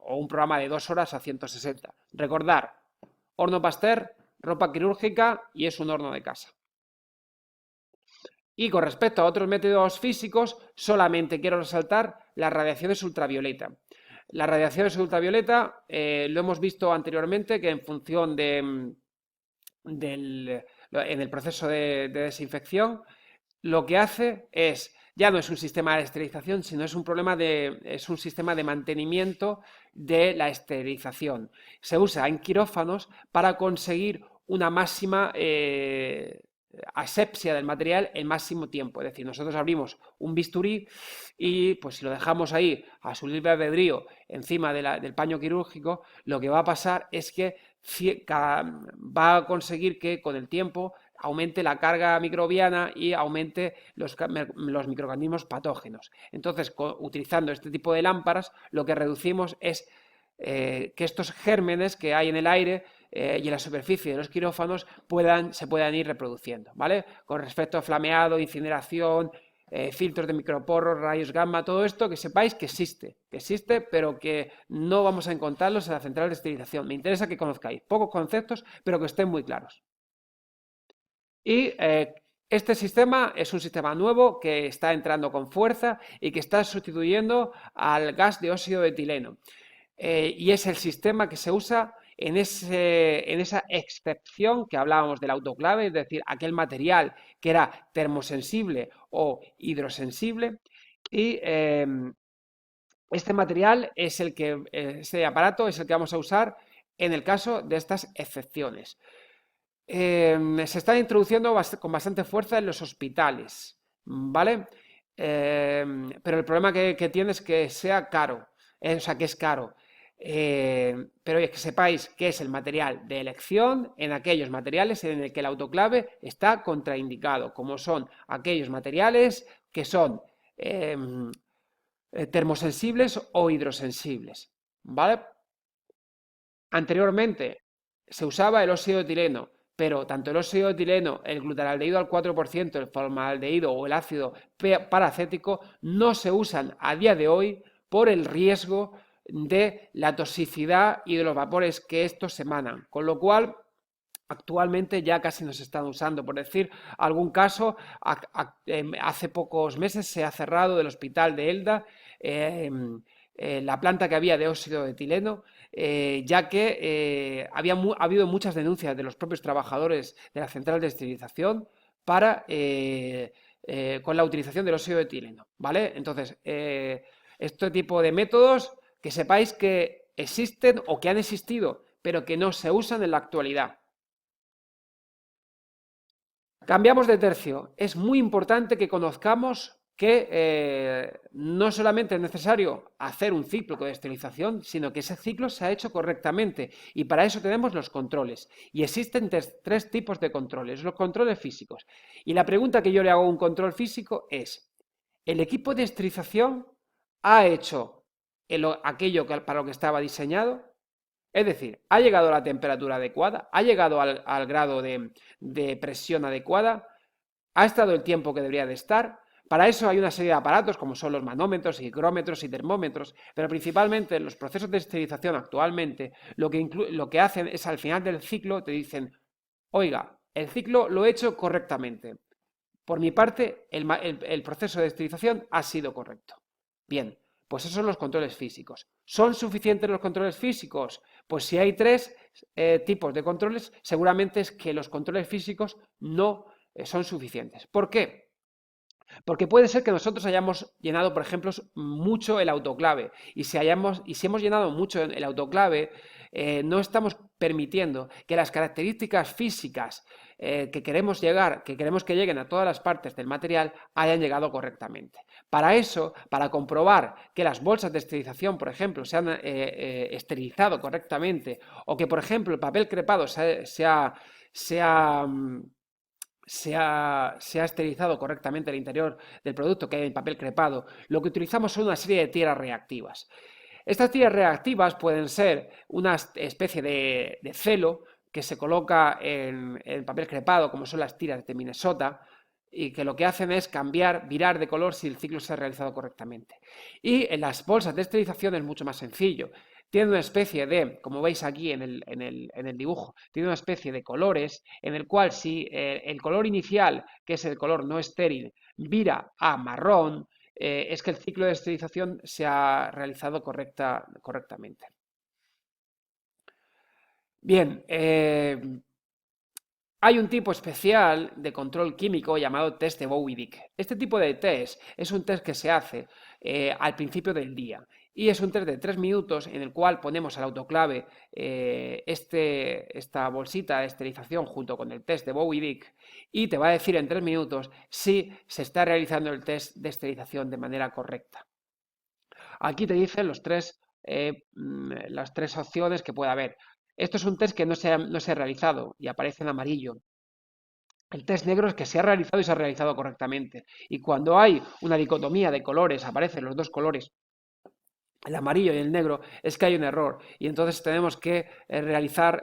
o un programa de 2 horas a 160. Recordar, horno Pasteur, ropa quirúrgica y es un horno de casa. Y con respecto a otros métodos físicos, solamente quiero resaltar las radiaciones ultravioleta. Las radiaciones ultravioleta lo hemos visto anteriormente que en función en el proceso de desinfección, lo que hace es, ya no es un sistema de esterilización, sino es un sistema de mantenimiento de la esterilización. Se usa en quirófanos para conseguir una máxima asepsia del material el máximo tiempo. Es decir, nosotros abrimos un bisturí y pues si lo dejamos ahí a su libre albedrío encima del paño quirúrgico, lo que va a pasar es que va a conseguir que con el tiempo aumente la carga microbiana y aumente los microorganismos patógenos. Entonces, utilizando este tipo de lámparas, lo que reducimos es que estos gérmenes que hay en el aire y en la superficie de los quirófanos se puedan ir reproduciendo, ¿vale? Con respecto a flameado, incineración, filtros de microporros, rayos gamma, todo esto, que sepáis que existe, pero que no vamos a encontrarlos en la central de esterilización. Me interesa que conozcáis pocos conceptos, pero que estén muy claros. Y este sistema es un sistema nuevo que está entrando con fuerza y que está sustituyendo al gas de óxido de etileno. Y es el sistema que se usa en esa excepción que hablábamos del autoclave, es decir, aquel material que era termosensible o hidrosensible. Y este material es ese aparato es el que vamos a usar en el caso de estas excepciones. Se está introduciendo con bastante fuerza en los hospitales, ¿vale? Pero el problema que tiene es que sea caro, o sea, que es caro. Pero que sepáis que es el material de elección en aquellos materiales en el que el autoclave está contraindicado, como son aquellos materiales que son termosensibles o hidrosensibles, ¿vale? Anteriormente se usaba el óxido de etileno, pero tanto el óxido de etileno, el glutaraldehído al 4%, el formaldehído o el ácido paracético no se usan a día de hoy por el riesgo de la toxicidad y de los vapores que estos emanan, con lo cual actualmente ya casi no se están usando. Por decir algún caso, hace pocos meses se ha cerrado del hospital de Elda la planta que había de óxido de etileno, ya que ha habido muchas denuncias de los propios trabajadores de la central de esterilización con la utilización del óxido de etileno, ¿vale? Entonces, este tipo de métodos que sepáis que existen o que han existido, pero que no se usan en la actualidad. Cambiamos de tercio. Es muy importante que conozcamos que no solamente es necesario hacer un ciclo de esterilización, sino que ese ciclo se ha hecho correctamente y para eso tenemos los controles. Y existen tres tipos de controles, los controles físicos. Y la pregunta que yo le hago a un control físico es, ¿el equipo de esterilización ha hecho aquello para lo que estaba diseñado? Es decir, ¿ha llegado a la temperatura adecuada? ¿Ha llegado al grado de presión adecuada? ¿Ha estado el tiempo que debería de estar? Para eso hay una serie de aparatos como son los manómetros, higrómetros y termómetros, pero principalmente en los procesos de esterilización actualmente lo que hacen es al final del ciclo te dicen, oiga, el ciclo lo he hecho correctamente. Por mi parte, el proceso de esterilización ha sido correcto. Bien, pues esos son los controles físicos. ¿Son suficientes los controles físicos? Pues si hay tres tipos de controles, seguramente es que los controles físicos no son suficientes. ¿Por qué? Porque puede ser que nosotros hayamos llenado, por ejemplo, mucho el autoclave. Y si hemos llenado mucho el autoclave, no estamos permitiendo que las características físicas que queremos que lleguen a todas las partes del material, hayan llegado correctamente. Para eso, para comprobar que las bolsas de esterilización, por ejemplo, se han esterilizado correctamente, o que, por ejemplo, el papel crepado se ha esterilizado correctamente el interior del producto que hay en papel crepado, lo que utilizamos son una serie de tiras reactivas. Estas tiras reactivas pueden ser una especie de celo que se coloca en el papel crepado, como son las tiras de Minnesota, y que lo que hacen es virar de color si el ciclo se ha realizado correctamente. Y en las bolsas de esterilización es mucho más sencillo. Tiene una especie de, como veis aquí en el dibujo, tiene una especie de colores en el cual si el color inicial, que es el color no estéril, vira a marrón, es que el ciclo de esterilización se ha realizado correctamente. Bien, hay un tipo especial de control químico llamado test de Bowie-Dick. Este tipo de test es un test que se hace al principio del día Y es un test de 3 minutos en el cual ponemos al autoclave esta bolsita de esterilización junto con el test de Bowie-Dick y te va a decir en 3 minutos si se está realizando el test de esterilización de manera correcta. Aquí te dicen las tres opciones que puede haber. Esto es un test que no se ha realizado y aparece en amarillo. El test negro es que se ha realizado y se ha realizado correctamente. Y cuando hay una dicotomía de colores, aparecen los dos colores, el amarillo y el negro, es que hay un error. Y entonces tenemos que realizar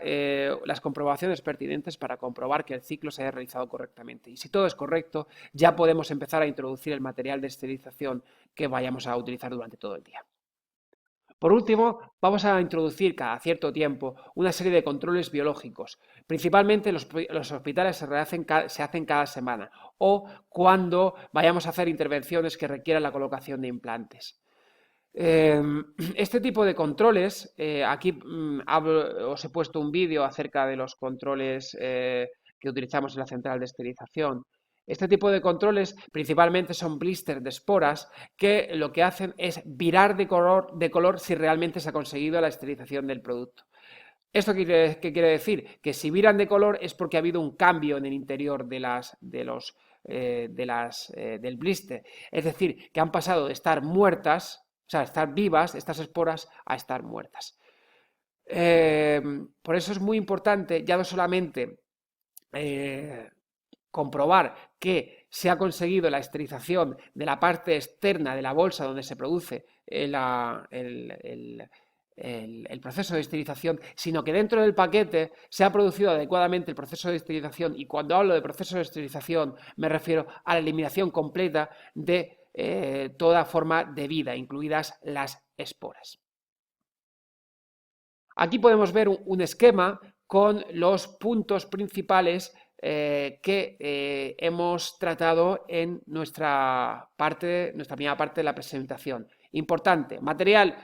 las comprobaciones pertinentes para comprobar que el ciclo se haya realizado correctamente. Y si todo es correcto, ya podemos empezar a introducir el material de esterilización que vayamos a utilizar durante todo el día. Por último, vamos a introducir cada cierto tiempo una serie de controles biológicos. Principalmente los hospitales se hacen cada semana o cuando vayamos a hacer intervenciones que requieran la colocación de implantes. Este tipo de controles, aquí os he puesto un vídeo acerca de los controles que utilizamos en la central de esterilización. Este tipo de controles principalmente son blisters de esporas que lo que hacen es virar de color si realmente se ha conseguido la esterilización del producto. ¿Esto qué quiere decir? Que si viran de color es porque ha habido un cambio en el interior del blister. Es decir, que han pasado de estar muertas, o sea, estar vivas, estas esporas, a estar muertas. Por eso es muy importante ya no solamente comprobar que se ha conseguido la esterilización de la parte externa de la bolsa donde se produce el proceso de esterilización, sino que dentro del paquete se ha producido adecuadamente el proceso de esterilización. Y cuando hablo de proceso de esterilización me refiero a la eliminación completa de toda forma de vida, incluidas las esporas. Aquí podemos ver un esquema con los puntos principales que hemos tratado en nuestra primera parte de la presentación. Importante, material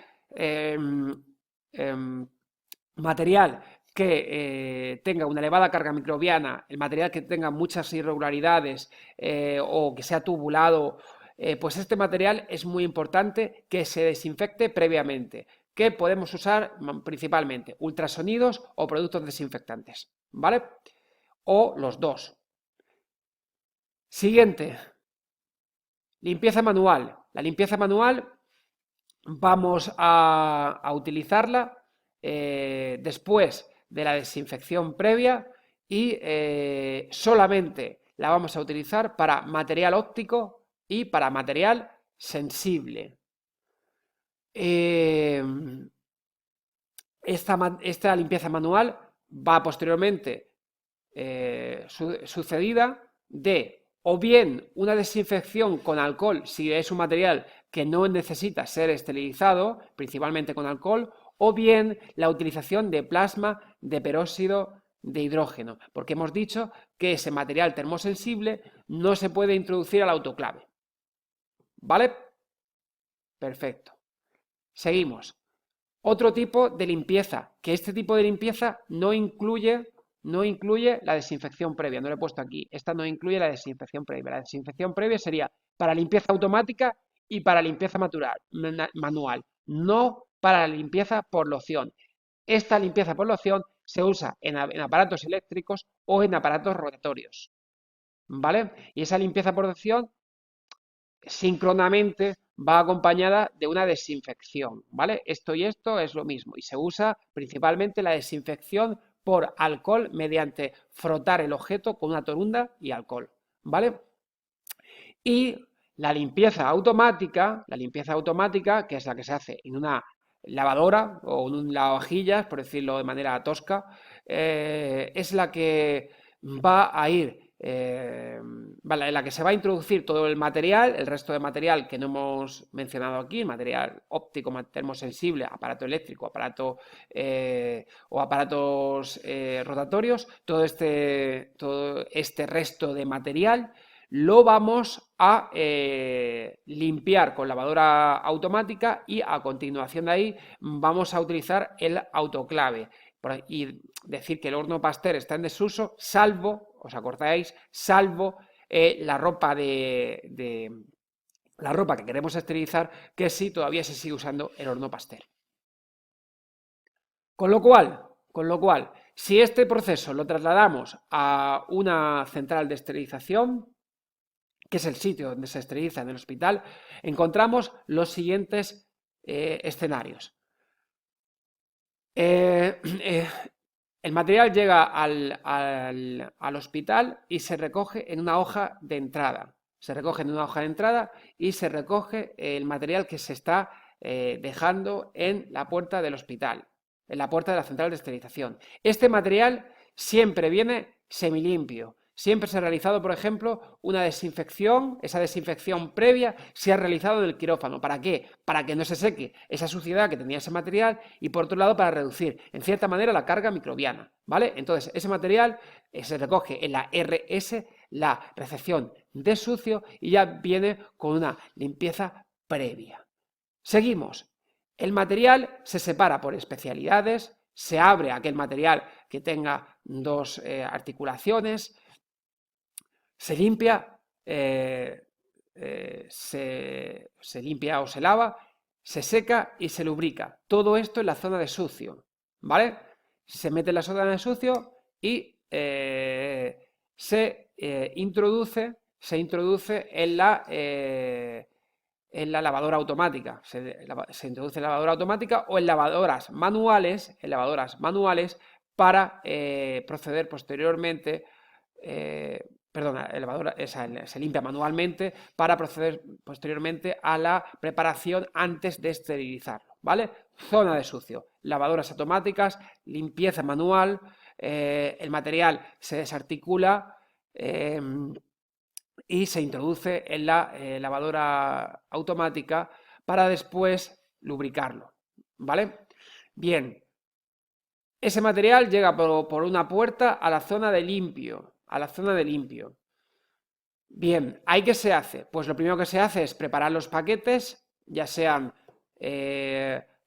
que tenga una elevada carga microbiana, el material que tenga muchas irregularidades o que sea tubulado, pues este material es muy importante que se desinfecte previamente. Que podemos usar principalmente ultrasonidos o productos desinfectantes, ¿vale? O los dos. Siguiente, limpieza manual. La limpieza manual vamos a utilizarla después de la desinfección previa y solamente la vamos a utilizar para material óptico y para material sensible. Esta limpieza manual va posteriormente sucedida de o bien una desinfección con alcohol si es un material que no necesita ser esterilizado, principalmente con alcohol, o bien la utilización de plasma de peróxido de hidrógeno, porque hemos dicho que ese material termosensible no se puede introducir al autoclave. ¿Vale? Perfecto. Seguimos. Otro tipo de limpieza, que este tipo de limpieza no incluye la desinfección previa, no lo he puesto aquí, esta no incluye la desinfección previa. La desinfección previa sería para limpieza automática y para limpieza manual, no para la limpieza por loción. Esta limpieza por loción se usa en aparatos eléctricos o en aparatos rotatorios, ¿vale? Y esa limpieza por loción síncronamente va acompañada de una desinfección, ¿vale? Esto y esto es lo mismo y se usa principalmente la desinfección por alcohol mediante frotar el objeto con una torunda y alcohol, ¿vale? Y la limpieza automática, que es la que se hace en una lavadora o en un lavavajillas, por decirlo de manera tosca, es la que va a ir en la que se va a introducir todo el material, el resto de material que no hemos mencionado aquí, material óptico, termosensible, aparato eléctrico, o aparatos rotatorios, todo este resto de material lo vamos a limpiar con lavadora automática y a continuación de ahí vamos a utilizar el autoclave y decir que el horno Pasteur está en desuso, salvo, os acordáis, salvo la ropa la ropa que queremos esterilizar que si todavía se sigue usando el horno Pasteur. Con lo cual, si este proceso lo trasladamos a una central de esterilización, que es el sitio donde se esteriliza en el hospital, encontramos los siguientes escenarios. El material llega al hospital y se recoge en una hoja de entrada. Se recoge en una hoja de entrada y se recoge el material que se está dejando en la puerta del hospital, en la puerta de la central de esterilización. Este material siempre viene semilimpio. Siempre se ha realizado, por ejemplo, una desinfección, esa desinfección previa se ha realizado en el quirófano. ¿Para qué? Para que no se seque esa suciedad que tenía ese material y, por otro lado, para reducir, en cierta manera, la carga microbiana, ¿vale? Entonces, ese material se recoge en la RS, la recepción de sucio, y ya viene con una limpieza previa. Seguimos. El material se separa por especialidades, se abre aquel material que tenga dos articulaciones, se limpia, se limpia o se lava, se seca y se lubrica. Todo esto en la zona de sucio, ¿vale? Se mete en la zona de sucio y se introduce en la lavadora automática. Se introduce en la lavadora automática o en lavadoras manuales, para proceder posteriormente. Perdona, se limpia manualmente para proceder posteriormente a la preparación antes de esterilizarlo, ¿vale? Zona de sucio, lavadoras automáticas, limpieza manual, el material se desarticula y se introduce en la lavadora automática para después lubricarlo, ¿vale? Bien, ese material llega por una puerta a la zona de limpio. Bien, ¿ahí qué se hace? Pues lo primero que se hace es preparar los paquetes, ya sean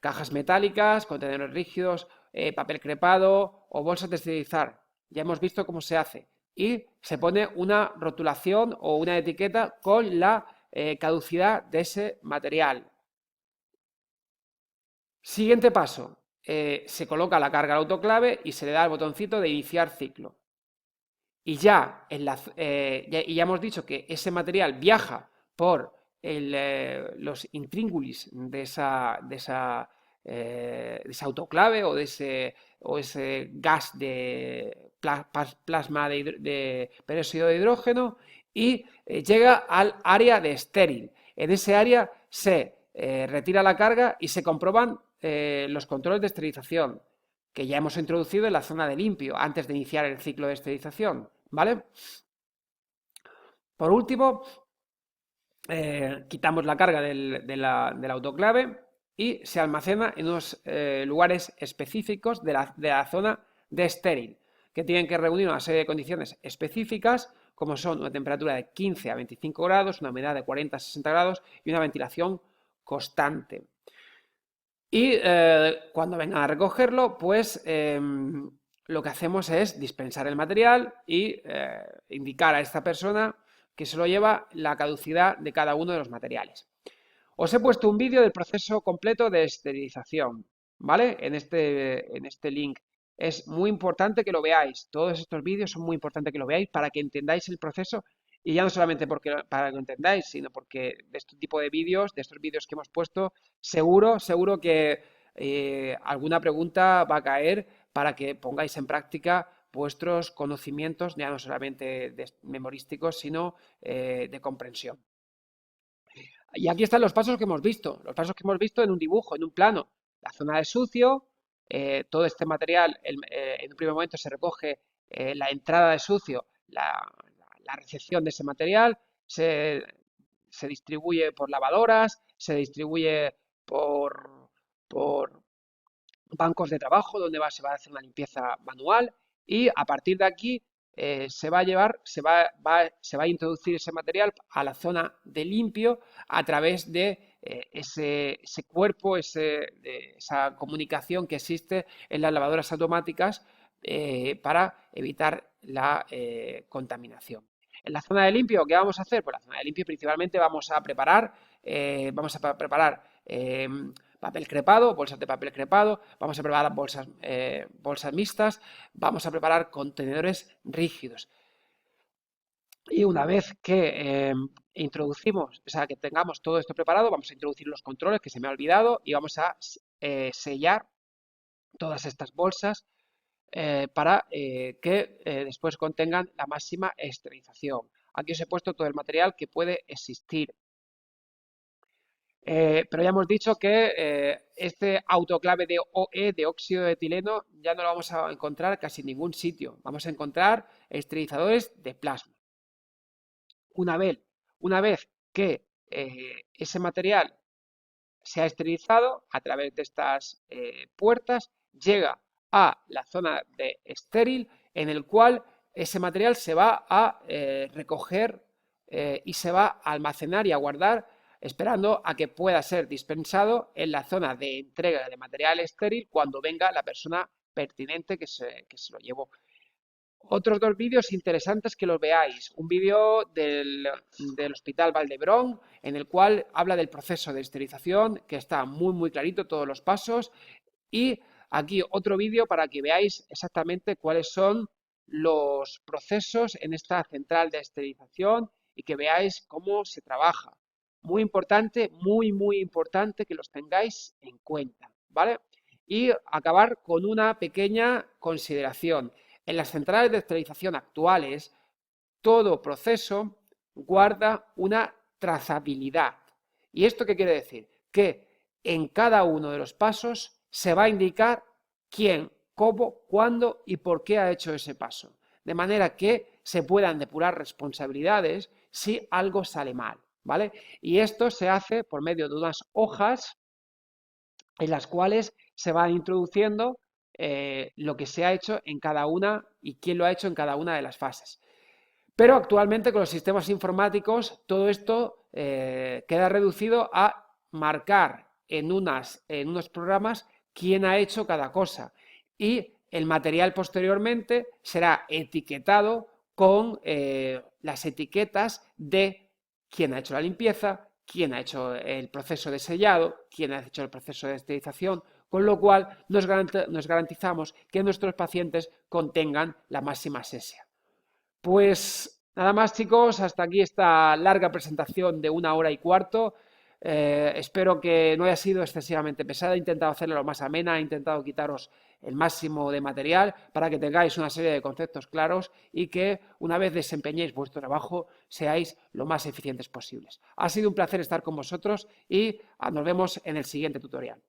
cajas metálicas, contenedores rígidos, papel crepado o bolsas de esterilizar. Ya hemos visto cómo se hace. Y se pone una rotulación o una etiqueta con la caducidad de ese material. Siguiente paso. Se coloca la carga al autoclave y se le da el botoncito de iniciar ciclo. Y ya hemos dicho que ese material viaja por los intríngulis de esa autoclave o ese gas de plasma de peróxido de hidrógeno y llega al área de estéril. En ese área se retira la carga y se comprueban los controles de esterilización que ya hemos introducido en la zona de limpio antes de iniciar el ciclo de esterilización, ¿vale? Por último, quitamos la carga del autoclave y se almacena en unos lugares específicos de la zona de estéril, que tienen que reunir una serie de condiciones específicas, como son una temperatura de 15 a 25 grados, una humedad de 40 a 60 grados y una ventilación constante. Y cuando vengan a recogerlo, pues lo que hacemos es dispensar el material y indicar a esta persona que se lo lleva la caducidad de cada uno de los materiales. Os he puesto un vídeo del proceso completo de esterilización, ¿vale? En este link. Es muy importante que lo veáis. Todos estos vídeos son muy importantes que lo veáis para que entendáis el proceso y ya no solamente para que lo entendáis, sino porque de este tipo de vídeos, de estos vídeos que hemos puesto, seguro que alguna pregunta va a caer para que pongáis en práctica vuestros conocimientos, ya no solamente memorísticos, sino de comprensión. Y aquí están los pasos que hemos visto en un dibujo, en un plano. La zona de sucio, todo este material, en un primer momento se recoge la entrada de sucio, la recepción de ese material, se distribuye por lavadoras, se distribuye por bancos de trabajo donde se va a hacer una limpieza manual y a partir de aquí se va a introducir ese material a la zona de limpio a través de ese cuerpo, esa comunicación que existe en las lavadoras automáticas para evitar la contaminación. En la zona de limpio, ¿qué vamos a hacer? Pues la zona de limpio principalmente vamos a preparar, papel crepado, bolsas de papel crepado, vamos a preparar bolsas mixtas, vamos a preparar contenedores rígidos. Y una vez que introducimos, o sea, que tengamos todo esto preparado, vamos a introducir los controles que se me ha olvidado y vamos a sellar todas estas bolsas para que después contengan la máxima esterilización. Aquí os he puesto todo el material que puede existir. Pero ya hemos dicho que este autoclave de OE, de óxido de etileno, ya no lo vamos a encontrar casi en ningún sitio. Vamos a encontrar esterilizadores de plasma. Una vez que ese material se ha esterilizado a través de estas puertas, llega a la zona de estéril, en el cual ese material se va a recoger y se va a almacenar y a guardar, esperando a que pueda ser dispensado en la zona de entrega de material estéril cuando venga la persona pertinente que se lo llevó. Otros dos vídeos interesantes que los veáis. Un vídeo del Hospital Valdebrón, en el cual habla del proceso de esterilización, que está muy clarito, todos los pasos. Y aquí otro vídeo para que veáis exactamente cuáles son los procesos en esta central de esterilización y que veáis cómo se trabaja. Muy importante, muy importante que los tengáis en cuenta, ¿vale? Y acabar con una pequeña consideración. En las centrales de esterilización actuales, todo proceso guarda una trazabilidad. ¿Y esto qué quiere decir? Que en cada uno de los pasos se va a indicar quién, cómo, cuándo y por qué ha hecho ese paso. De manera que se puedan depurar responsabilidades si algo sale mal, ¿vale? Y esto se hace por medio de unas hojas en las cuales se va introduciendo lo que se ha hecho en cada una y quién lo ha hecho en cada una de las fases. Pero actualmente con los sistemas informáticos todo esto queda reducido a marcar en unos programas quién ha hecho cada cosa y el material posteriormente será etiquetado con las etiquetas de quién ha hecho la limpieza, quién ha hecho el proceso de sellado, quién ha hecho el proceso de esterilización, con lo cual nos garantizamos que nuestros pacientes contengan la máxima asesia. Pues nada más, chicos, hasta aquí esta larga presentación de 1 hora y cuarto. Espero que no haya sido excesivamente pesada, he intentado hacerla lo más amena, he intentado quitaros el máximo de material para que tengáis una serie de conceptos claros y que una vez desempeñéis vuestro trabajo seáis lo más eficientes posibles. Ha sido un placer estar con vosotros y nos vemos en el siguiente tutorial.